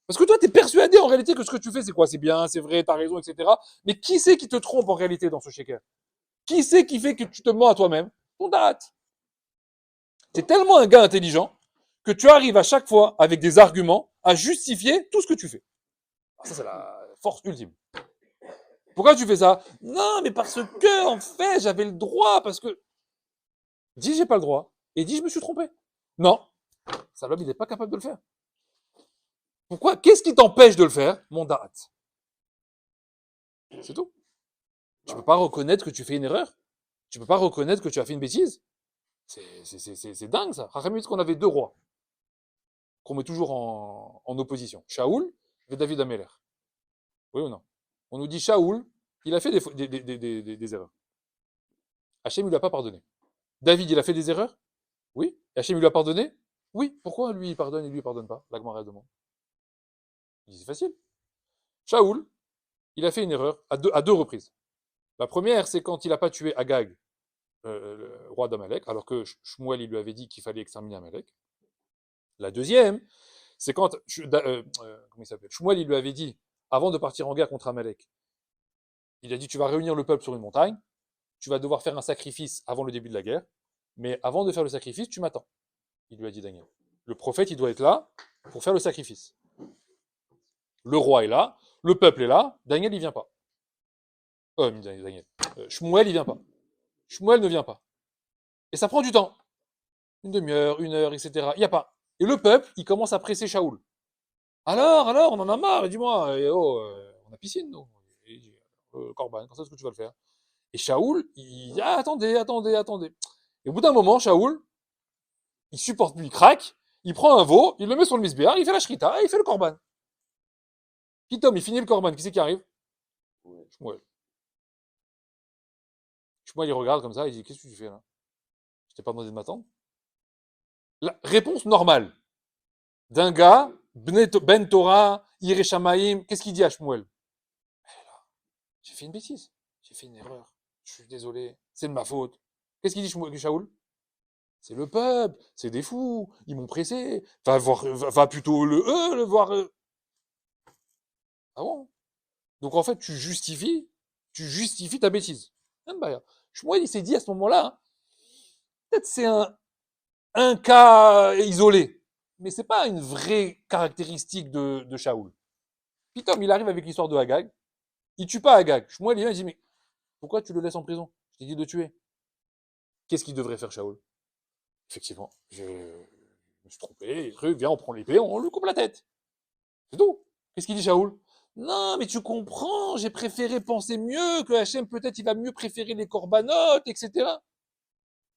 Parce que toi, tu es persuadé en réalité que ce que tu fais, c'est quoi? C'est bien, c'est vrai, tu as raison, etc. Mais qui c'est qui te trompe en réalité dans ce shaker? Qui c'est qui fait que tu te mens à toi-même? Ton date. Tu es tellement un gars intelligent que tu arrives à chaque fois, avec des arguments, à justifier tout ce que tu fais. Alors ça, c'est la force ultime. Pourquoi tu fais ça? Non, mais parce que, en fait, j'avais le droit, parce que... Dis, j'ai pas le droit. Et dis, je me suis trompé. Non. Ça, l'homme, il n'est pas capable de le faire. Pourquoi? Qu'est-ce qui t'empêche de le faire? Mon date. C'est tout. Tu peux pas reconnaître que tu fais une erreur. Tu peux pas reconnaître que tu as fait une bêtise. C'est dingue ça. Rachamim dit qu'on avait deux rois qu'on met toujours en opposition. Shaoul et David Ameller. Oui ou non? On nous dit Shaoul, il a fait des erreurs. Hachem ne lui a pas pardonné. David, il a fait des erreurs? Oui. Et Hachem lui a pardonné? Oui. Pourquoi lui il pardonne et lui il pardonne pas? La Gemara demande. Il dit c'est facile. Shaoul, il a fait une erreur à deux reprises. La première, c'est quand il n'a pas tué Agag, le roi d'Amalek, alors que Shmuel il lui avait dit qu'il fallait exterminer Amalek. La deuxième, c'est quand comment il s'appelle? Shmuel il lui avait dit, avant de partir en guerre contre Amalek, il a dit tu vas réunir le peuple sur une montagne, tu vas devoir faire un sacrifice avant le début de la guerre, mais avant de faire le sacrifice, tu m'attends. Il lui a dit Daniel. Le prophète, il doit être là pour faire le sacrifice. Le roi est là, le peuple est là, Daniel, il vient pas. Daniel. Shmuel, il vient pas. Shmuel ne vient pas. Et ça prend du temps. Une demi-heure, une heure, etc. Il n'y a pas. Et le peuple, il commence à presser Shaoul. Alors, on en a marre, dis-moi. On a piscine, nous. Corban, quand est-ce que tu vas le faire? Et Shaoul, il dit, attendez. Et au bout d'un moment, Shaoul, il supporte plus, il craque, il prend un veau, il le met sur le misbéar, il fait la shrita et il fait le korban. Pitom, il finit le korban, qui c'est qui arrive? Shmuel. Shmuel, il regarde comme ça, il dit, qu'est-ce que tu fais là? Je t'ai pas demandé de m'attendre. La réponse normale d'un gars, Ben Torah, Ireshamaim, qu'est-ce qu'il dit à Shmuel? J'ai fait une bêtise, j'ai fait une erreur, je suis désolé, c'est de ma faute. Qu'est-ce qu'il dit Shaoul? C'est le peuple, c'est des fous, ils m'ont pressé, va plutôt le voir. Ah bon? Donc en fait, tu justifies ta bêtise. Shmuel, il s'est dit à ce moment-là, hein, peut-être c'est un cas isolé, mais c'est pas une vraie caractéristique de Shaoul. Pitom, il arrive avec l'histoire de Agag, il tue pas Agag. Shmuel, il vient, il dit, mais pourquoi tu le laisses en prison? Je t'ai dit de tuer. Qu'est-ce qu'il devrait faire Shaoul? Effectivement, je me suis trompé, viens, on prend l'épée, on lui coupe la tête. C'est tout. Qu'est-ce qu'il dit Shaoul? Non, mais tu comprends, j'ai préféré penser mieux, que Hachem, peut-être, il va mieux préférer les corbanotes, etc.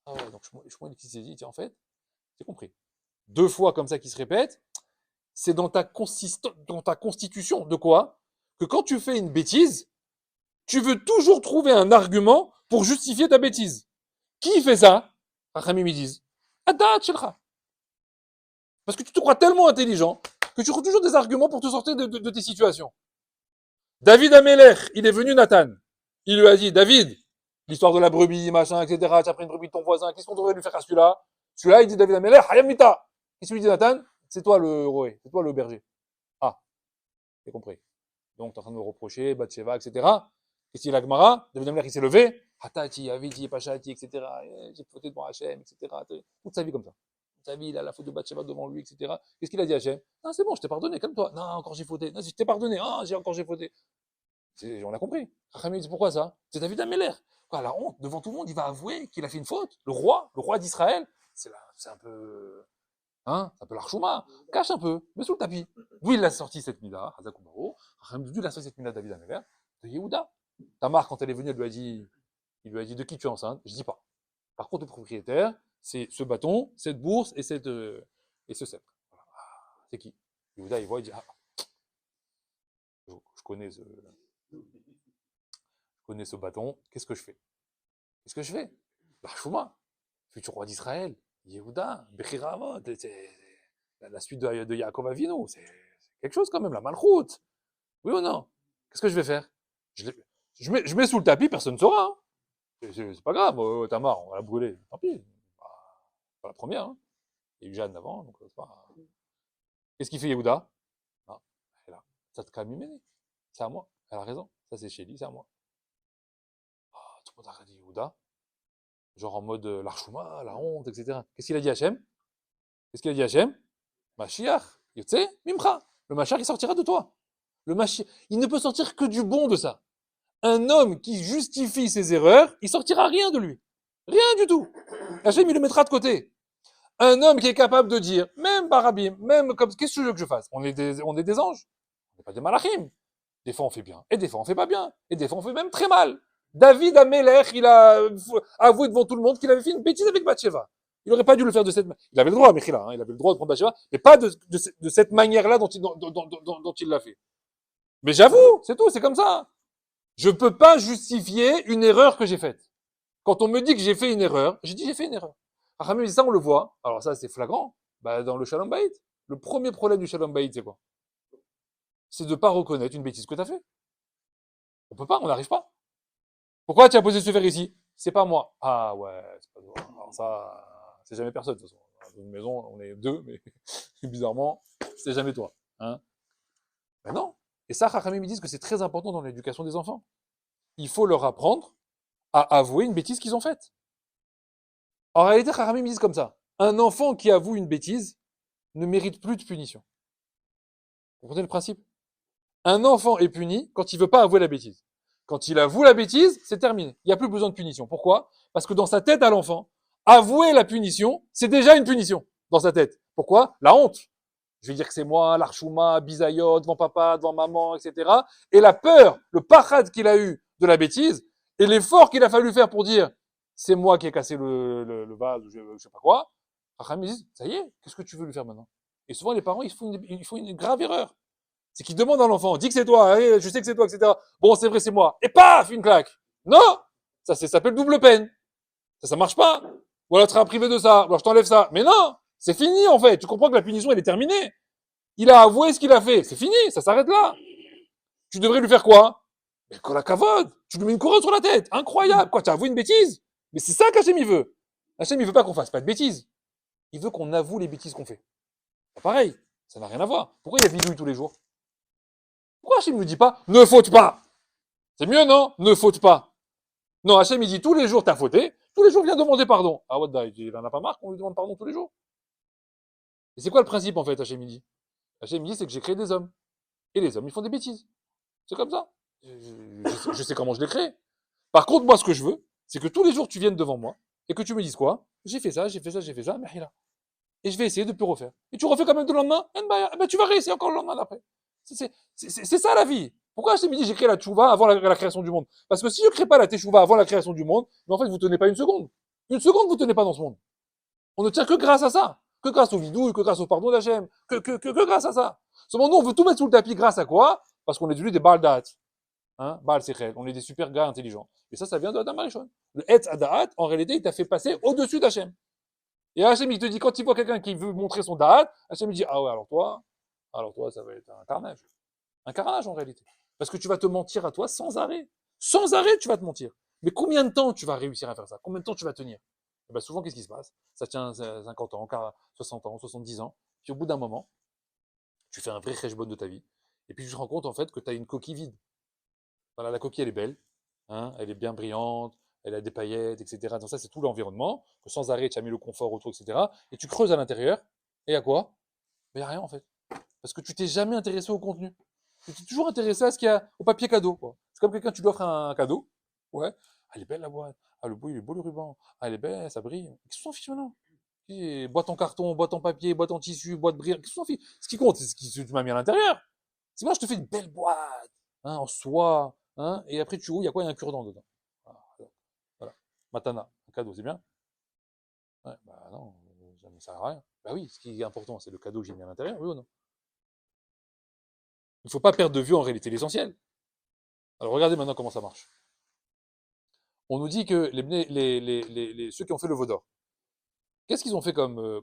Ah ouais, donc Shmuel, qui s'est dit, tiens, en fait, c'est compris. Deux fois comme ça qui se répètent, c'est dans ta constitution de quoi? Que quand tu fais une bêtise, tu veux toujours trouver un argument pour justifier ta bêtise. Qui fait ça? Rachamim, ils disent, Adat Shelcha. Parce que tu te crois tellement intelligent que tu trouves toujours des arguments pour te sortir de tes situations. David Ameller, il est venu Nathan. Il lui a dit, David, l'histoire de la brebis, machin, etc. Tu as pris une brebis de ton voisin, qu'est-ce qu'on devrait lui faire à celui-là? Celui-là, il dit David Ameller, Hayam Mita. Qu'est-ce qu'il dit Nathan? C'est toi le roé, c'est toi le berger. Ah, j'ai compris. Donc, tu es en train de me reprocher, Bathsheba, etc. Qu'est-ce qu'il dit la Gemara? David Ameller, il s'est levé. Hatati, Aviti, Pachati, etc. J'ai fauté devant Hachem, etc. Toute sa vie comme ça. Toute sa vie, il a la faute de Bathsheba devant lui, etc. Qu'est-ce qu'il a dit à Hachem? Non, c'est bon, je t'ai pardonné, calme-toi. Non, encore j'ai fauté. Non, je t'ai pardonné. Ah, j'ai fauté. On a compris. Rachamim dit pourquoi ça? C'est David Ameller. Quoi, la honte, devant tout le monde, il va avouer qu'il a fait une faute. Le roi d'Israël, c'est un peu, hein, c'est un peu l'archouma. Cache un peu, mets sous le tapis. D'où il a sorti cette mida, Hazakumaro. D'où il a sorti cette mida David Ameller? De Yehuda. Tamar, quand elle est venue, il lui a dit de qui tu es enceinte? Je dis pas. Par contre, le propriétaire, c'est ce bâton, cette bourse et ce sceptre. Voilà. C'est qui? Yehuda, il voit, il dit, ah, je connais ce bâton, qu'est-ce que je fais? L'archouma, futur roi d'Israël, Yehuda, Bechira Avot, c'est la suite de Yaakov Avinu, c'est quelque chose quand même, la malchoute. Oui ou non? Qu'est-ce que je vais faire? Je mets sous le tapis, personne ne saura. Hein. C'est pas grave, Tamar, on va la brûler. Tant pis, pas la première. Hein. Il y a eu Jeanne avant, donc c'est pas... Qu'est-ce qu'il fait Yehuda? Ah, elle a ça te calme, c'est à moi. Elle a raison, ça c'est chez lui, c'est à moi. Ah, tout le monde a dit Yehuda. Genre en mode l'archouma, la honte, etc. Qu'est-ce qu'il a dit à Hachem? Mashiach, Yotze, Mimcha. Le Mashiach, il sortira de toi. Le Mashiach, il ne peut sortir que du bon de ça. Un homme qui justifie ses erreurs, il sortira rien de lui. Rien du tout. Hachem, il le mettra de côté. Un homme qui est capable de dire, même Barabim, même comme, qu'est-ce que tu veux que je fasse? On est des anges. On n'est pas des malachim. Des fois, on fait bien. Et des fois, on fait pas bien. Et des fois, on fait même très mal. David Amelech, il a avoué devant tout le monde qu'il avait fait une bêtise avec Bathsheba. Il n'aurait pas dû le faire de cette manière. Il avait le droit, Mechila, hein, il avait le droit de prendre Bathsheba, mais pas de cette manière-là dont il l'a fait. Mais j'avoue, c'est tout, c'est comme ça. Je peux pas justifier une erreur que j'ai faite. Quand on me dit que j'ai fait une erreur, j'ai dit j'ai fait une erreur. Rachamim dit ça, on le voit. Alors ça, c'est flagrant. Bah, dans le Shalom Bayit. Le premier problème du Shalom Bayit, c'est quoi? C'est de pas reconnaître une bêtise que tu as fait. On peut pas, on n'arrive pas. Pourquoi tu as posé ce verre ici? C'est pas moi. Ah ouais, c'est pas toi. Alors ça, c'est jamais personne, de toute façon. Dans une maison, on est deux, mais bizarrement, c'est jamais toi. Hein? Ben non. Et ça, Rachamim me disent que c'est très important dans l'éducation des enfants. Il faut leur apprendre à avouer une bêtise qu'ils ont faite. En réalité, Rachamim me disent comme ça. Un enfant qui avoue une bêtise ne mérite plus de punition. Vous comprenez le principe? Un enfant est puni quand il veut pas avouer la bêtise. Quand il avoue la bêtise, c'est terminé. Il n'y a plus besoin de punition. Pourquoi? Parce que dans sa tête à l'enfant, avouer la punition, c'est déjà une punition dans sa tête. Pourquoi? La honte. Je vais dire que c'est moi, l'archouma, bisaïot, devant papa, devant maman, etc. Et la peur, le pachad qu'il a eu de la bêtise, et l'effort qu'il a fallu faire pour dire c'est moi qui ai cassé le vase, ou je sais pas quoi. Racham, ils disent, ça y est, qu'est-ce que tu veux lui faire maintenant? Et souvent, les parents, ils font une grave erreur. C'est qu'ils demandent à l'enfant, dis que c'est toi, je sais que c'est toi, etc. Bon, c'est vrai, c'est moi. Et paf, une claque. Non! Ça s'appelle double peine. Ça marche pas. Ou alors, tu seras privé de ça. Ou alors, je t'enlève ça. Mais non! C'est fini, en fait. Tu comprends que la punition, elle est terminée. Il a avoué ce qu'il a fait. C'est fini. Ça s'arrête là. Tu devrais lui faire quoi? Mais qu'on la cavode. Tu lui mets une couronne sur la tête. Incroyable. Quoi, tu as avoué une bêtise? Mais c'est ça qu'Hachem, il veut. Hachem, il veut pas qu'on fasse pas de bêtises. Il veut qu'on avoue les bêtises qu'on fait. Pas pareil. Ça n'a rien à voir. Pourquoi il y a bidouille tous les jours? Pourquoi Hachem ne dit pas, ne faute pas? C'est mieux, non? Ne faute pas. Non, Hachem, il dit, tous les jours, t'as fauté. Tous les jours, viens demander pardon. Ah, what the, il en a pas marre qu'on lui demande pardon tous les jours? Et c'est quoi le principe, en fait, Hachem, il dit? Hachem, il dit, c'est que j'ai créé des hommes. Et les hommes, ils font des bêtises. C'est comme ça. Je sais comment je les crée. Par contre, moi, ce que je veux, c'est que tous les jours, tu viennes devant moi et que tu me dises quoi? J'ai fait ça, j'ai fait ça, j'ai fait ça, mais là. Et je vais essayer de plus refaire. Et tu refais quand même le lendemain, ben, tu vas réessayer encore le lendemain d'après. C'est ça la vie. Pourquoi Hachem me dit j'ai créé la tchouva avant la création du monde? Parce que si je ne crée pas la tchouva avant la création du monde, mais en fait, vous tenez pas une seconde. Une seconde, vous tenez pas dans ce monde. On ne tient que grâce à ça. Que grâce au vidouille, que grâce au pardon d'Hachem. Que grâce à ça. Seulement, nous, on veut tout mettre sous le tapis grâce à quoi? Parce qu'on est devenu des Baal Da'at. Hein? Baal Sechel. On est des super gars intelligents. Et ça vient de Adam Arishon. Le Etz Ada'at, en réalité, il t'a fait passer au-dessus d'Hachem. Et Hachem, il te dit, quand il voit quelqu'un qui veut montrer son Da'at, Hachem, il dit, ah ouais, alors toi, ça va être un carnage. Un carnage, en réalité. Parce que tu vas te mentir à toi sans arrêt. Sans arrêt, tu vas te mentir. Mais combien de temps tu vas réussir à faire ça? Combien de temps tu vas tenir? Et ben souvent, qu'est-ce qui se passe? Ça tient 50 ans, 60 ans, 70 ans. Puis au bout d'un moment, tu fais un vrai cheshbon de ta vie. Et puis tu te rends compte, en fait, que tu as une coquille vide. Voilà, la coquille, elle est belle. Hein, elle est bien brillante. Elle a des paillettes, etc. Donc ça, c'est tout l'environnement. Que sans arrêt, tu as mis le confort autour, etc. Et tu creuses à l'intérieur. Et à quoi? Mais il n'y a rien, en fait. Parce que tu t'es jamais intéressé au contenu. Tu t'es toujours intéressé à ce qu'il y a au papier cadeau. Quoi. C'est comme quelqu'un, tu lui offres un cadeau. Ouais. Ah, elle est belle la boîte. Ah, il est beau le ruban. Ah, elle est belle, ça brille. Qu'est-ce qu'on s'en fiche maintenant? Boîte en carton, boîte en papier, boîte en tissu, boîte brillante. Qu'est-ce qu'on s'en fiche? Ce qui compte, c'est ce que tu m'as mis à l'intérieur. C'est moi, je te fais une belle boîte, hein, en soie, hein, et après tu ouvres, il y a quoi? Il y a un cure-dent dedans. Voilà. Matana, un cadeau, c'est bien? Ouais, bah non, ça ne sert à rien. Bah oui, ce qui est important, c'est le cadeau que j'ai mis à l'intérieur, oui ou non? Il ne faut pas perdre de vue en réalité l'essentiel. Alors regardez maintenant comment ça marche. On nous dit que ceux qui ont fait le veau d'or, qu'est-ce qu'ils ont fait comme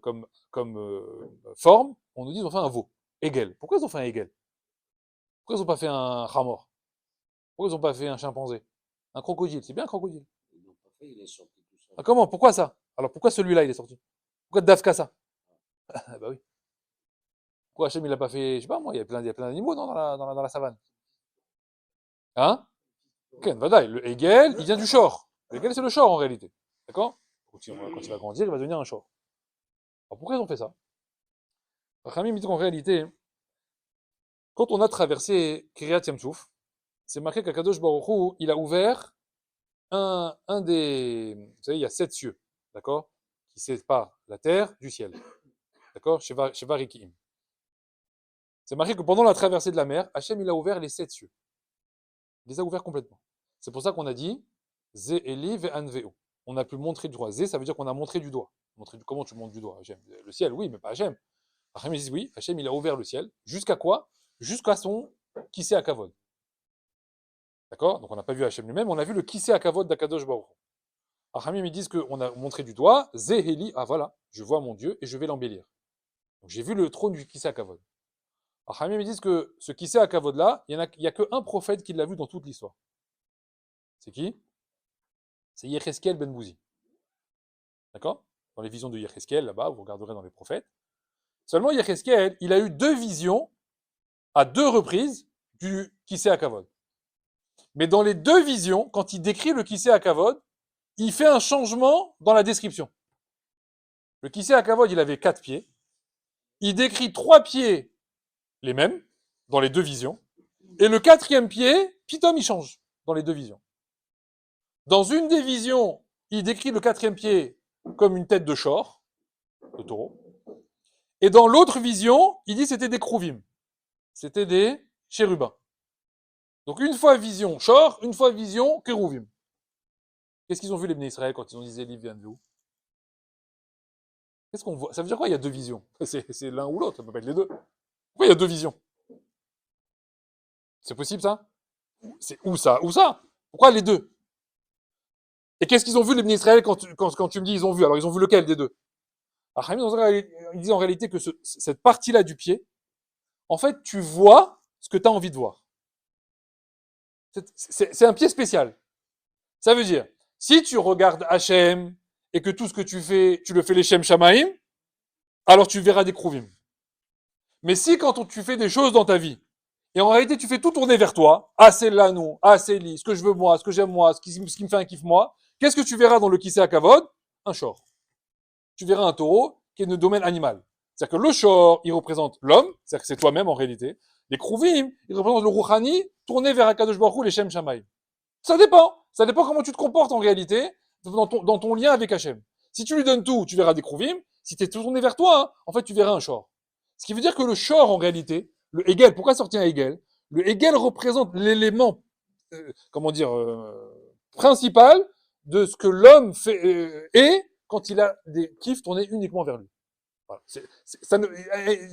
forme? On nous dit qu'ils ont fait un veau. Hegel. Pourquoi ils ont fait un Hegel? Pourquoi ils n'ont pas fait un chamor? Pourquoi ils n'ont pas fait un chimpanzé? Un crocodile, c'est bien un crocodile. Ils l'ont pas fait, il est sorti tout seul. Ah, comment? Pourquoi ça? Alors pourquoi celui-là il est sorti? Pourquoi Dafka ça? Ah, bah oui. Pourquoi Hachem il a pas fait, je sais pas moi, il y a plein d'animaux dans la savane. Hein? Ken, Vadaï, le Hegel, il vient du shor. Le Hegel, c'est le shor en réalité. D'accord? Quand il va grandir, il va devenir un shor. Alors pourquoi ils ont fait ça? Rachamim dit qu'en réalité, quand on a traversé Kiryat Yamsouf, c'est marqué qu'Akadosh Baruch Hu, il a ouvert un des. Vous savez, il y a 7 cieux, d'accord? Qui séparent la terre du ciel. D'accord? Sheva Rikiim. C'est marqué que pendant la traversée de la mer, Hachem, il a ouvert les 7 cieux. Il les a ouverts complètement. C'est pour ça qu'on a dit Zé Eli Ve'anveo. On a pu montrer du doigt. Zé, ça veut dire qu'on a montré du doigt. Comment tu montres du doigt, Hachem? Le ciel, oui, mais pas Hachem. Hachem, ils disent oui, Hachem, il a ouvert le ciel. Jusqu'à quoi? Jusqu'à son Kissé à Kavod. D'accord? Donc on n'a pas vu Hachem lui-même, on a vu le Kissé à Kavod d'Akadosh Baruch. Hachamim, ils disent qu'on a montré du doigt, Zé Eli, ah voilà, je vois mon Dieu et je vais l'embellir. Donc j'ai vu le trône du Kissé à Kavod. Hachamim, ils disent que ce Kissé à Kavod là, il n'y a qu'un prophète qui l'a vu dans toute l'histoire. C'est qui? C'est Yecheskel ben Bouzi. D'accord? Dans les visions de Yecheskel, là-bas, vous regarderez dans les prophètes. Seulement Yecheskel, il a eu 2 visions à 2 reprises du Kissé à Kavod. Mais dans les 2 visions, quand il décrit le Kissé à Kavod, il fait un changement dans la description. Le Kissé à Kavod, il avait 4 pieds. Il décrit 3 pieds les mêmes dans les 2 visions. Et le 4e pied, pitom, il change dans les 2 visions. Dans une des visions, il décrit le 4e pied comme une tête de shor, de taureau. Et dans l'autre vision, il dit que c'était des krouvim. C'était des chérubins. Donc une fois vision shor, une fois vision kérouvim. Qu'est-ce qu'ils ont vu les Bnei Israël quand ils ont dit Zéli vient de vous? Qu'est-ce qu'on voit? Ça veut dire quoi il y a 2 visions? C'est l'un ou l'autre, ça peut pas être les deux. Pourquoi il y a 2 visions? C'est possible ça? C'est ou ça ou ça? Pourquoi les deux? Et qu'est-ce qu'ils ont vu les Bnei Israël quand tu me dis ils ont vu? Alors ils ont vu lequel des deux? Il dit en réalité que cette partie-là du pied, en fait, tu vois ce que tu as envie de voir. C'est un pied spécial. Ça veut dire, si tu regardes Hachem et que tout ce que tu fais, tu le fais les Shem Shamaim, alors tu verras des Krouvim. Mais si quand tu fais des choses dans ta vie, et en réalité tu fais tout tourner vers toi, ah c'est là non, ah c'est li, ce que je veux moi, ce que j'aime moi, ce qui me fait un kiff moi, qu'est-ce que tu verras dans le Kissé à Kavod? Un shor. Tu verras un taureau qui est dans le domaine animal. C'est-à-dire que le shor, il représente l'homme, c'est-à-dire que c'est toi-même en réalité. Les Krouvim, ils représentent le Rouhani, tourné vers Akadosh Baruch Hu, les Shem Shamaim. Ça dépend. Ça dépend comment tu te comportes en réalité dans ton lien avec Hachem. Si tu lui donnes tout, tu verras des Krouvim. Si tu es tourné vers toi, hein, en fait, tu verras un shor. Ce qui veut dire que le shor, en réalité, le Hegel, pourquoi sortir un Hegel? Le Hegel représente l'élément, principal de ce que l'homme fait est quand il a des kiffs tournés uniquement vers lui. Voilà.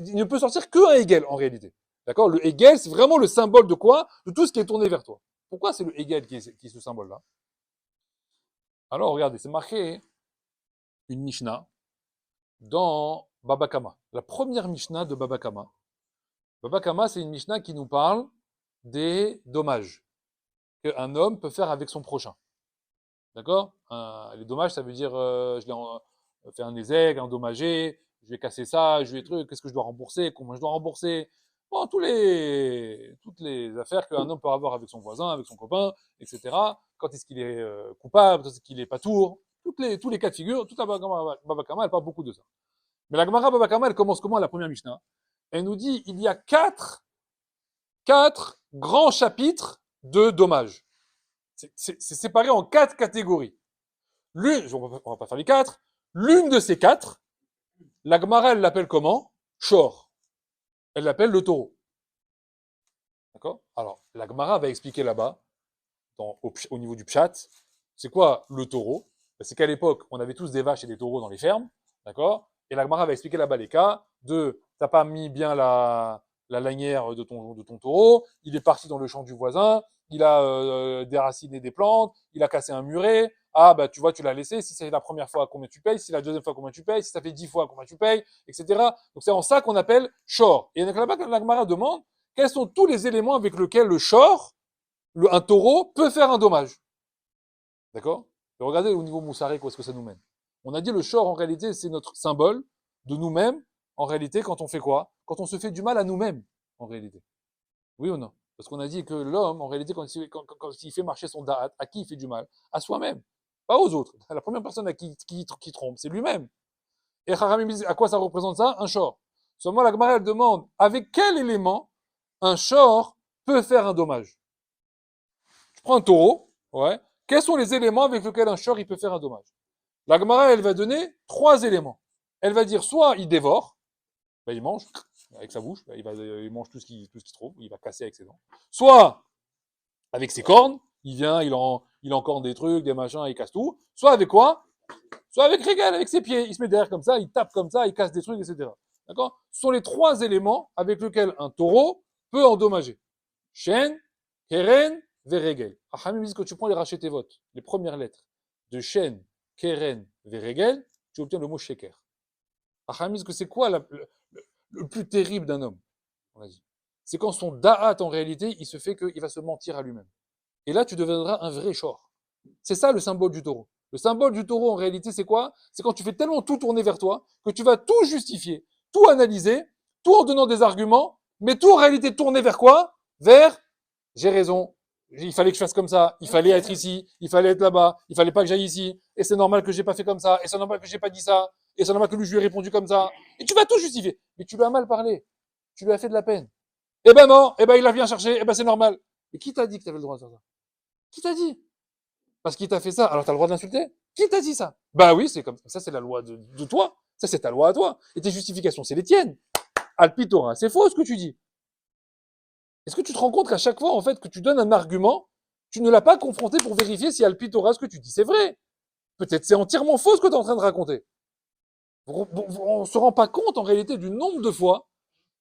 Il ne peut sortir qu'un Hegel en réalité. D'accord? Le Hegel, c'est vraiment le symbole de quoi? De tout ce qui est tourné vers toi. Pourquoi c'est le Hegel qui est ce symbole-là? Alors, regardez, c'est marqué une Mishnah dans Baba Kama. La première Mishnah de Baba Kama. Baba Kama, c'est une Mishnah qui nous parle des dommages qu'un homme peut faire avec son prochain. D'accord? Les dommages, ça veut dire je l'ai fait un ézec, endommagé, je vais casser ça, je vais truc, qu'est-ce que je dois rembourser, combien je dois rembourser. Bon, toutes les affaires qu'un homme peut avoir avec son voisin, avec son copain, etc. Quand est-ce qu'il est coupable, quand est-ce qu'il est pas tour, tous les cas de figure, toute la Baba Kama, elle parle beaucoup de ça. Mais la Gemara Baba Kama, elle commence comment la première Mishnah? Elle nous dit il y a quatre grands chapitres de dommages. C'est séparé en 4 catégories. On va pas faire les 4. L'une de ces 4, la Gemara, elle l'appelle comment? Shor. Elle l'appelle le taureau. D'accord? Alors, la Gemara va expliquer là-bas, au niveau du pshat, c'est quoi le taureau? C'est qu'à l'époque, on avait tous des vaches et des taureaux dans les fermes. D'accord? Et la Gemara va expliquer là-bas les cas de t'as pas mis bien la lanière de ton taureau, il est parti dans le champ du voisin, il a déraciné des plantes, il a cassé un muret, ah bah tu vois, tu l'as laissé, si c'est la première fois, combien tu payes, si c'est la deuxième fois, combien tu payes, si ça fait 10 fois, combien tu payes, etc. Donc c'est en ça qu'on appelle shor. Et là-bas, la Gemara demande quels sont tous les éléments avec lesquels le shor, un taureau, peut faire un dommage. D'accord? Et regardez au niveau moussaré, où est-ce que ça nous mène. On a dit le shor, en réalité, c'est notre symbole de nous-mêmes, en réalité, quand on fait quoi? Quand on se fait du mal à nous-mêmes, en réalité. Oui ou non? Parce qu'on a dit que l'homme, en réalité, quand il fait marcher son da'at, à qui il fait du mal? À soi-même, pas aux autres. La première personne à qui trompe, c'est lui-même. Et Haramim dit, à quoi ça représente ça? Un shor. Seulement, la Gemara, elle demande, avec quel élément un shor peut faire un dommage? Je prends un taureau, ouais. Quels sont les éléments avec lesquels un shor, il peut faire un dommage? La Gemara, elle va donner 3 éléments. Elle va dire, soit il dévore, ben, il mange avec sa bouche, il mange tout ce qu'il trouve, il va casser avec ses dents. Soit Avec ses cornes, il vient, il encorne des trucs, des machins, il casse tout. Soit avec quoi? Soit avec Régal, avec ses pieds. Il se met derrière comme ça, il tape comme ça, il casse des trucs, etc. D'accord? Ce sont les trois éléments avec lesquels un taureau peut endommager. Shen, Keren, Veregel. Achamim disent que tu prends les rachetés votes, les premières lettres de Shen, Keren, Veregel, tu obtiens le mot Sheker. Achamim disent que c'est quoi le plus terrible d'un homme? On a dit. C'est quand son da'at, en réalité, il se fait qu'il va se mentir à lui-même. Et là, tu deviendras un vrai short. C'est ça le symbole du taureau. Le symbole du taureau, en réalité, c'est quoi? C'est quand tu fais tellement tout tourner vers toi que tu vas tout justifier, tout analyser, tout en donnant des arguments, mais tout en réalité tourner vers quoi? Vers j'ai raison, il fallait que je fasse comme ça, il fallait être ici, il fallait être là-bas, il fallait pas que j'aille ici, et c'est normal que j'ai pas fait comme ça, et c'est normal que j'ai pas dit ça, et c'est normal que lui je lui ai répondu comme ça. Et tu vas tout justifier. Mais tu lui as mal parlé. Tu lui as fait de la peine. Eh ben non, eh ben il a bien cherché, eh ben c'est normal. Mais qui t'a dit que tu avais le droit de faire ça? Qui t'a dit? Parce qu'il t'a fait ça, alors t'as le droit de l'insulter? Qui t'a dit ça? Bah oui, c'est comme ça. Ça, c'est la loi de toi. Ça, c'est ta loi à toi. Et tes justifications, c'est les tiennes. Alpitora, c'est faux ce que tu dis. Est-ce que tu te rends compte qu'à chaque fois, en fait, que tu donnes un argument, tu ne l'as pas confronté pour vérifier si Alpitora, ce que tu dis, c'est vrai? Peut-être c'est entièrement faux ce que tu es en train de raconter. On ne se rend pas compte, en réalité, du nombre de fois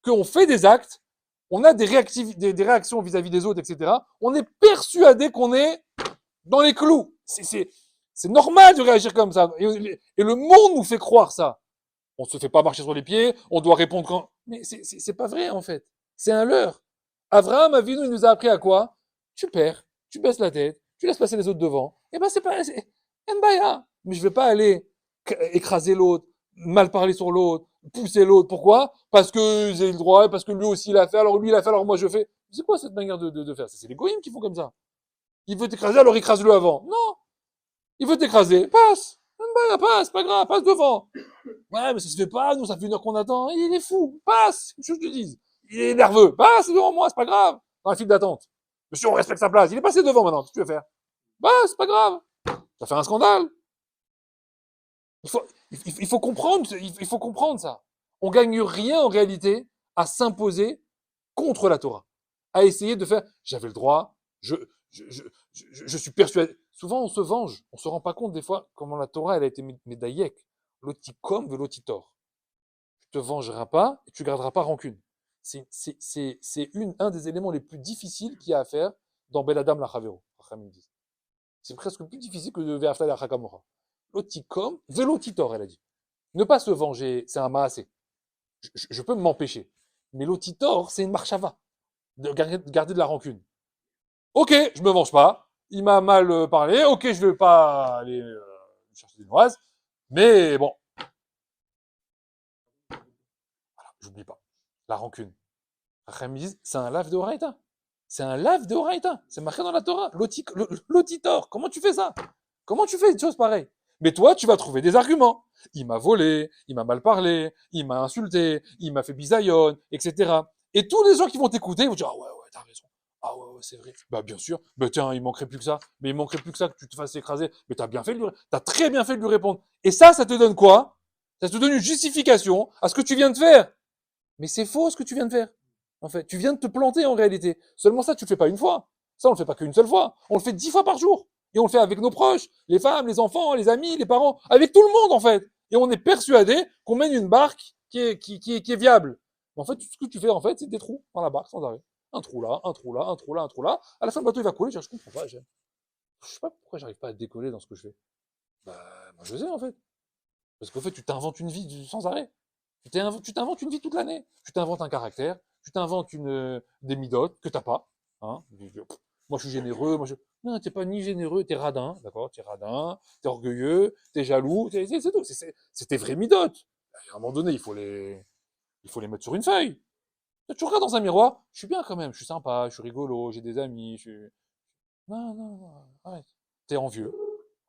qu'on fait des actes, on a des réactions vis-à-vis des autres, etc. On est persuadé qu'on est dans les clous. C'est normal de réagir comme ça. Et le monde nous fait croire ça. On se fait pas marcher sur les pieds, on doit répondre quand... Mais c'est pas vrai, en fait. C'est un leurre. Abraham Avinu, il nous a appris à quoi? Tu perds, tu baisses la tête, tu laisses passer les autres devant. Eh ben, c'est pas... Mbaya. Mais je vais pas aller écraser l'autre, mal parler sur l'autre, pousser l'autre. Pourquoi? Parce que j'ai le droit, parce que lui aussi il a fait, alors lui il a fait, alors moi je fais. C'est quoi cette manière de faire? C'est les goïms qui font comme ça. Il veut t'écraser, alors écrase-le avant. Non! Il veut t'écraser. Passe! Mbaya, passe, pas grave, passe devant. Ouais, mais ça se fait pas, nous, ça fait une heure qu'on attend. Il est fou, passe, que je te dise. Il est nerveux, passe devant moi, c'est pas grave. Dans la file d'attente. Monsieur, on respecte sa place. Il est passé devant maintenant, qu'est-ce que tu veux faire? Bah, c'est pas grave. Ça fait un scandale. Il faut comprendre, il faut comprendre ça. On gagne rien en réalité à s'imposer contre la Torah. À essayer de faire, j'avais le droit, je suis persuadé. Souvent, on se venge. On se rend pas compte des fois comment la Torah, elle a été médaillée. L'otikom de l'otitor. Tu te vengeras pas et tu garderas pas rancune. C'est un des éléments les plus difficiles qu'il y a à faire dans Ben Adam Lachavero. C'est presque plus difficile que de Ve'afta Lachakamora. L'otikom, velotitor, elle a dit. Ne pas se venger, c'est un maasé. Je peux m'empêcher. Mais l'otitor, c'est une marchava. De garder de la rancune. Ok, je me venge pas. Il m'a mal parlé. Ok, je vais pas aller chercher des noises. Mais bon, j'oublie pas. La rancune. Rachamim disent, c'est un lave de Horaïta. C'est un lave de Horaïta. C'est marqué dans la Torah. L'otitor. Comment tu fais ça? Comment tu fais une chose pareille? Mais toi, tu vas trouver des arguments. Il m'a volé, il m'a mal parlé, il m'a insulté, il m'a fait bisaïon, etc. Et tous les gens qui vont t'écouter vont dire, ah ouais, ouais, t'as raison. Ah ouais, ouais, c'est vrai. Bah, bien sûr. Bah, tiens, il manquerait plus que ça. Mais il manquerait plus que ça que tu te fasses écraser. Mais t'as très bien fait de lui répondre. Et ça te donne quoi? Ça te donne une justification à ce que tu viens de faire. Mais c'est faux ce que tu viens de faire. En fait, tu viens de te planter en réalité. Seulement ça, tu le fais pas une fois. Ça, on le fait pas qu'une seule fois. On le fait 10 fois par jour. Et on le fait avec nos proches, les femmes, les enfants, les amis, les parents, avec tout le monde en fait. Et on est persuadé qu'on mène une barque qui est viable. Mais en fait, tout ce que tu fais en fait, c'est des trous dans la barque sans arrêt. Un trou là, un trou là, un trou là, un trou là. À la fin, le bateau il va couler. Je comprends pas. Je sais pas pourquoi j'arrive pas à décoller dans ce que je fais. Bah, moi je sais en fait. Parce qu'en fait, tu t'inventes une vie sans arrêt. Tu t'inventes une vie toute l'année. Tu t'inventes un caractère, tu t'inventes des midotes que t'as pas. Hein. Moi, je suis généreux. Non, t'es pas ni généreux, t'es radin, d'accord? T'es radin, t'es orgueilleux, t'es jaloux, c'est tout. C'est tes vrais midotes. À un moment donné, il faut les mettre sur une feuille. Tu regardes dans un miroir, je suis bien quand même, je suis sympa, je suis rigolo, j'ai des amis, Non, non, non, arrête. T'es envieux.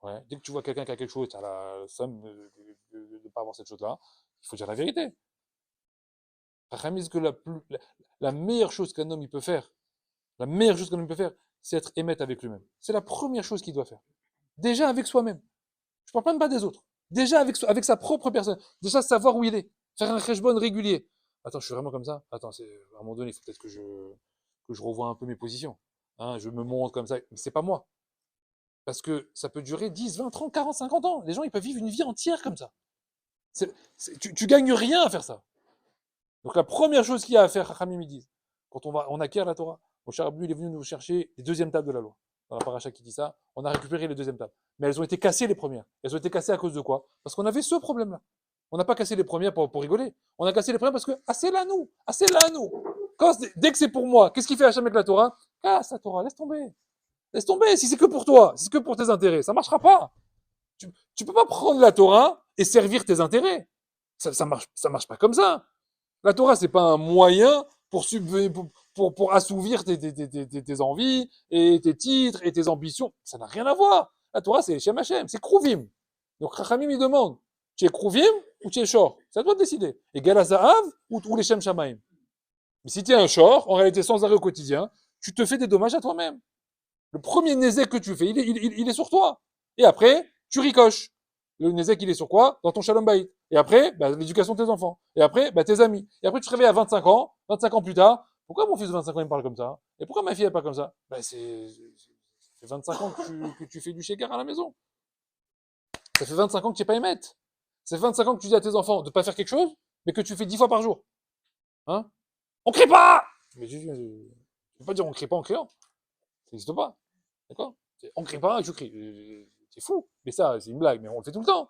Ouais. Dès que tu vois quelqu'un qui a quelque chose, tu as la somme de ne pas avoir cette chose-là. Il faut dire la vérité. Racham dit que la meilleure chose qu'un homme il peut faire, la meilleure chose qu'un homme peut faire, c'est être émette avec lui-même. C'est la première chose qu'il doit faire. Déjà avec soi-même. Je parle même pas des autres. Déjà avec sa propre personne. Déjà savoir où il est. Faire un kheshbon régulier. Attends, je suis vraiment comme ça. Attends, à un moment donné, il faut peut-être que je revoie un peu mes positions. hein, je me montre comme ça, mais c'est pas moi. Parce que ça peut durer 10, 20, 30, 40, 50 ans. Les gens, ils peuvent vivre une vie entière comme ça. Tu gagnes rien à faire ça. Donc la première chose qu'il y a à faire, Chachamim ils disent, quand on acquiert la Torah, Moshe Rabbeinu il est venu nous chercher les deuxièmes tables de la loi. Dans la paracha qui dit ça, on a récupéré les deuxièmes tables. Mais elles ont été cassées les premières. Elles ont été cassées à cause de quoi? Parce qu'on avait ce problème-là. On n'a pas cassé les premières pour rigoler. On a cassé les premières parce que, c'est là nous, c'est là nous. Dès que c'est pour moi, qu'est-ce qu'il fait Hachem avec la Torah? Casse la Torah, laisse tomber. Laisse tomber, si c'est que pour toi, si c'est que pour tes intérêts, ça marchera pas. Tu peux pas prendre la Torah et servir tes intérêts. Ça marche pas comme ça. La Torah, c'est pas un moyen pour assouvir tes envies et tes titres et tes ambitions. Ça n'a rien à voir. La Torah, c'est Shem Hashem, c'est Kruvim. Donc, Chachamim, il demande, tu es Kruvim ou tu es Shor? C'est à toi de décider. Et Galazahav ou les Shem Shamaim. Mais si tu es un Shor, en réalité, sans arrêt au quotidien, tu te fais des dommages à toi-même. Le premier nézek que tu fais, il est sur toi. Et après, tu ricoches. Le nézek, il est sur quoi? Dans ton shalom bayit. Et après, l'éducation de tes enfants. Et après, tes amis. Et après, tu te réveilles à 25 ans, 25 ans plus tard. Pourquoi mon fils de 25 ans, il me parle comme ça? Et pourquoi ma fille, elle parle comme ça? Ça fait 25 ans que tu fais du shaker à la maison. Ça fait 25 ans que tu n'es pas émette. Ça fait 25 ans que tu dis à tes enfants de pas faire quelque chose, mais que tu fais 10 fois par jour. Hein? On crie pas! Mais je peux pas dire on crie pas en criant. Ça n'existe pas. D'accord? On crie pas, je crie. C'est fou. Mais ça, c'est une blague, mais on le fait tout le temps.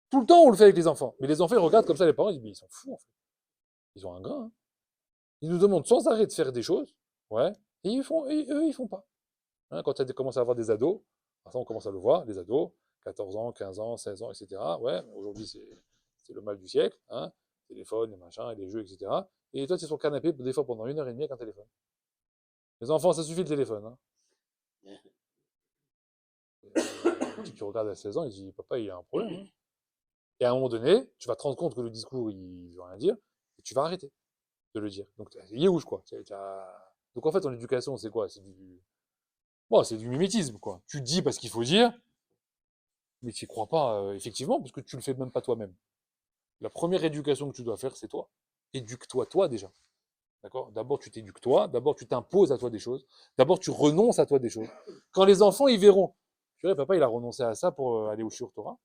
Tout le temps, on le fait avec les enfants. Mais les enfants, ils regardent comme ça les parents, ils disent, mais ils sont fous, en fait. Ils ont un grain. Hein. Ils nous demandent sans arrêt de faire des choses, ouais, et eux, ils font pas. Hein, quand tu commences à avoir des ados, ça, on commence à le voir, les ados, 14 ans, 15 ans, 16 ans, etc. Ouais, aujourd'hui, c'est le mal du siècle, hein, téléphone, les machins, les jeux, etc. Et toi, tu es sur le canapé, des fois, pendant 1h30 avec un téléphone. Les enfants, ça suffit le téléphone. Hein. Tu regardes à 16 ans, il dit, papa, il y a un problème. Hein. Et à un moment donné, tu vas te rendre compte que le discours, il veut rien dire, et tu vas arrêter de le dire. Donc, yéhouch, quoi. Donc, en fait, en éducation, c'est quoi? C'est du mimétisme, quoi. Tu dis parce qu'il faut dire, mais tu n'y crois pas, effectivement, parce que tu le fais même pas toi-même. La première éducation que tu dois faire, c'est toi. Éduque-toi, toi, déjà. D'accord? D'abord, tu t'éduques toi. D'abord, tu t'imposes à toi des choses. D'abord, tu renonces à toi des choses. Quand les enfants, ils verront, tu vois, papa, il a renoncé à ça pour aller au Shiur Torah.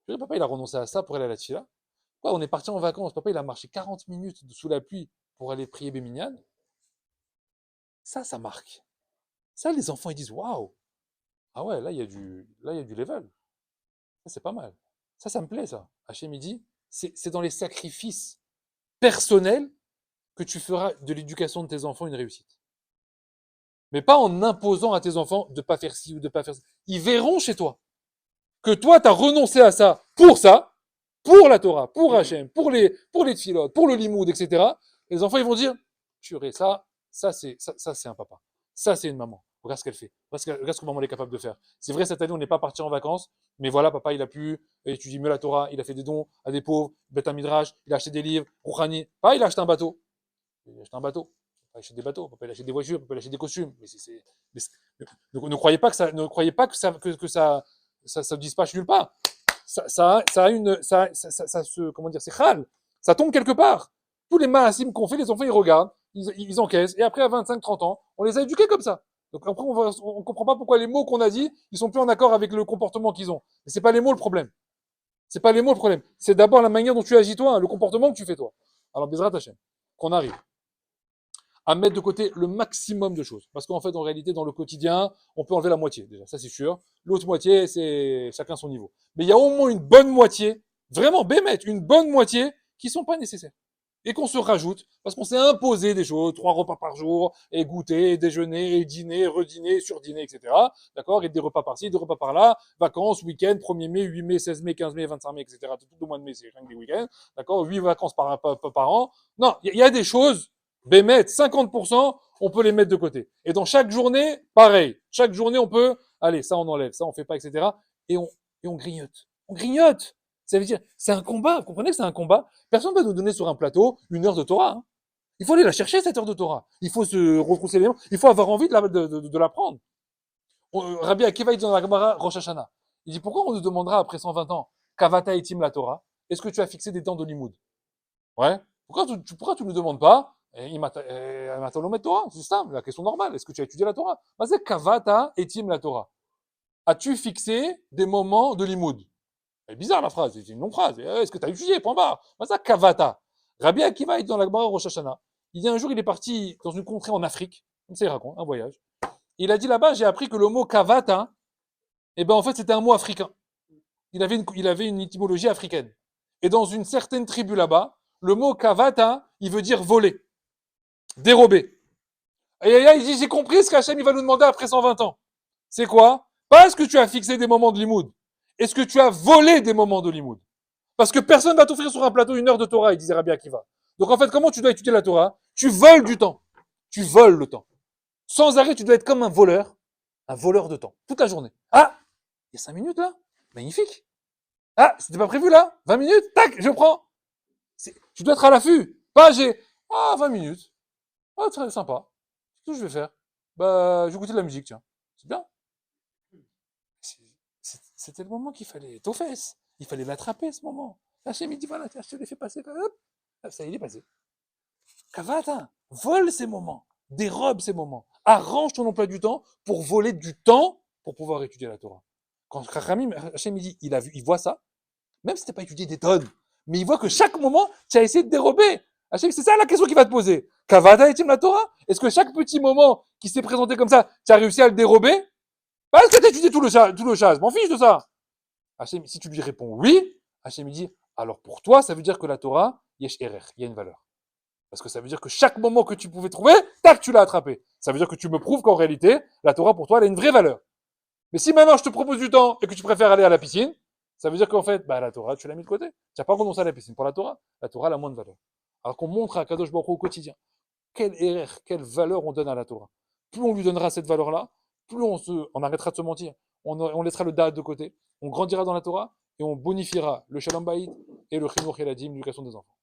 Tu vois, papa, il a renoncé à ça pour aller à la Tchila. Quoi, on est parti en vacances. Papa, il a marché 40 minutes sous la pluie pour aller prier Béminian. Ça marque. Ça, les enfants, ils disent, waouh! Ah ouais, là, il y a du level. Ça, c'est pas mal. Ça me plaît, ça. Hachem, il dit, c'est dans les sacrifices personnels que tu feras de l'éducation de tes enfants une réussite. Mais pas en imposant à tes enfants de pas faire ci ou de pas faire ça. Ils verront chez toi que toi, tu as renoncé à ça, pour la Torah, pour Hachem, pour les tfilotes, pour le limoud, etc. Les enfants, ils vont dire, purée, ça c'est un papa. Ça, c'est une maman. Regarde ce qu'elle fait. Regarde ce que maman est capable de faire. C'est vrai, cette année, on n'est pas parti en vacances, mais voilà, papa, il a pu étudier mieux la Torah, il a fait des dons à des pauvres, Beth Midrash, il a acheté des livres, Rouhani. Pas, il a acheté un bateau. Il a acheté un bateau. Il a acheté des bateaux, papa, il a acheté des voitures, papa, il a acheté des costumes. Ne croyez pas que ça se dispatche nulle part. Ça se, comment dire, c'est khal. Ça tombe quelque part. Tous les maasim qu'on fait, les enfants, ils regardent, ils encaissent, et après, à 25-30 ans, on les a éduqués comme ça. Donc après, on comprend pas pourquoi les mots qu'on a dit, ils sont plus en accord avec le comportement qu'ils ont. Mais c'est pas les mots le problème. C'est pas les mots le problème. C'est d'abord la manière dont tu agis toi, hein, le comportement que tu fais toi. Alors, Bezrat Hashem, qu'on arrive à mettre de côté le maximum de choses. Parce qu'en fait, en réalité, dans le quotidien, on peut enlever la moitié, déjà, ça c'est sûr. L'autre moitié, c'est chacun son niveau. Mais il y a au moins une bonne moitié, vraiment bémette, une bonne moitié, qui sont pas nécessaires. Et qu'on se rajoute, parce qu'on s'est imposé des choses, 3 repas par jour, et goûter, et déjeuner, et dîner, redîner, surdîner, etc. D'accord? Et des repas par-ci, des repas par-là, vacances, week-end, 1er mai, 8 mai, 16 mai, 15 mai, 25 mai, etc. Tout le mois de mai, c'est rien que des week-ends. D'accord? 8 vacances par an. Non, il y a des choses, Bémet, 50%, on peut les mettre de côté. Et dans chaque journée, pareil. Chaque journée, on peut, allez, ça on enlève, ça on fait pas, etc. Et on grignote. On grignote. Ça veut dire, c'est un combat. Vous comprenez que c'est un combat? Personne ne va nous donner sur un plateau 1 heure de Torah. Hein. Il faut aller la chercher, cette heure de Torah. Il faut se retrousser les mains. Il faut avoir envie de la prendre. Rabbi Akiva, il dit dans la Gemara, Rosh Hashanah. Il dit, pourquoi on nous demandera après 120 ans, Kavata etim la Torah? Est-ce que tu as fixé des temps de limoud? Ouais. Pourquoi tu ne nous demandes pas? Torah, c'est ça, la question normale. Est-ce que tu as étudié la Torah? C'est kavata etim la Torah. As-tu fixé des moments de limoud? C'est bizarre la phrase, c'est une longue phrase. Est-ce que tu as étudié? Point barre. Ça, kavata. Rabbi Akiva est dans la Gemara Rosh Hashanah. Il dit un jour, il est parti dans une contrée en Afrique. Comme ça, il raconte, un voyage. Il a dit là-bas, j'ai appris que le mot kavata, en fait, c'était un mot africain. Il avait une étymologie africaine. Et dans une certaine tribu là-bas, le mot kavata, il veut dire voler, dérober. Et il dit, j'ai compris ce qu'Hachem il va nous demander après 120 ans. C'est quoi? Pas est-ce que tu as fixé des moments de limoud. Est-ce que tu as volé des moments de limoud? Parce que personne va t'offrir sur un plateau 1 heure de Torah, il disait Rabbi Akiva. Donc en fait, comment tu dois étudier la Torah? Tu voles du temps. Tu voles le temps. Sans arrêt, tu dois être comme un voleur de temps, toute la journée. Ah, il y a 5 minutes là? Magnifique. Ah, c'était pas prévu là? 20 minutes? Tac, je prends. Tu dois être à l'affût. Pas 20 minutes. Ah, très sympa. Qu'est-ce que je vais faire? Je vais goûter de la musique, tiens. C'est bien. C'était le moment qu'il fallait être aux fesses. Il fallait l'attraper, ce moment. Hachem, il dit, voilà, je te l'ai fait passer. Hop, ça, il est passé. Kavata, vole ces moments. Dérobe ces moments. Arrange ton emploi du temps pour voler du temps pour pouvoir étudier la Torah. Quand Chachamim, Hachem, il dit, il voit ça, même si tu n'as pas étudié des tonnes, mais il voit que chaque moment, tu as essayé de dérober. Hachem, c'est ça la question qu'il va te poser. Kavata etim la Torah? Est-ce que chaque petit moment qui s'est présenté comme ça, tu as réussi à le dérober? Est-ce que tu as étudié tout le chat? Je m'en fiche de ça. Hachem, si tu lui réponds oui, Hachem dit, alors pour toi, ça veut dire que la Torah, yesh erer, il y a une valeur. Parce que ça veut dire que chaque moment que tu pouvais trouver, tac, tu l'as attrapé. Ça veut dire que tu me prouves qu'en réalité, la Torah pour toi, elle a une vraie valeur. Mais si maintenant je te propose du temps et que tu préfères aller à la piscine, ça veut dire qu'en fait, la Torah, tu l'as mis de côté. Tu n'as pas renoncé à la piscine. Pour la Torah elle a moins de valeur. Alors qu'on montre à Kadosh Baruch Hu au quotidien quelle erreur, quelle valeur on donne à la Torah. Plus on lui donnera cette valeur-là, plus on arrêtera de se mentir. On laissera le date de côté. On grandira dans la Torah et on bonifiera le Shalom Bayit et le Chinuch et la Dim, l'éducation des enfants.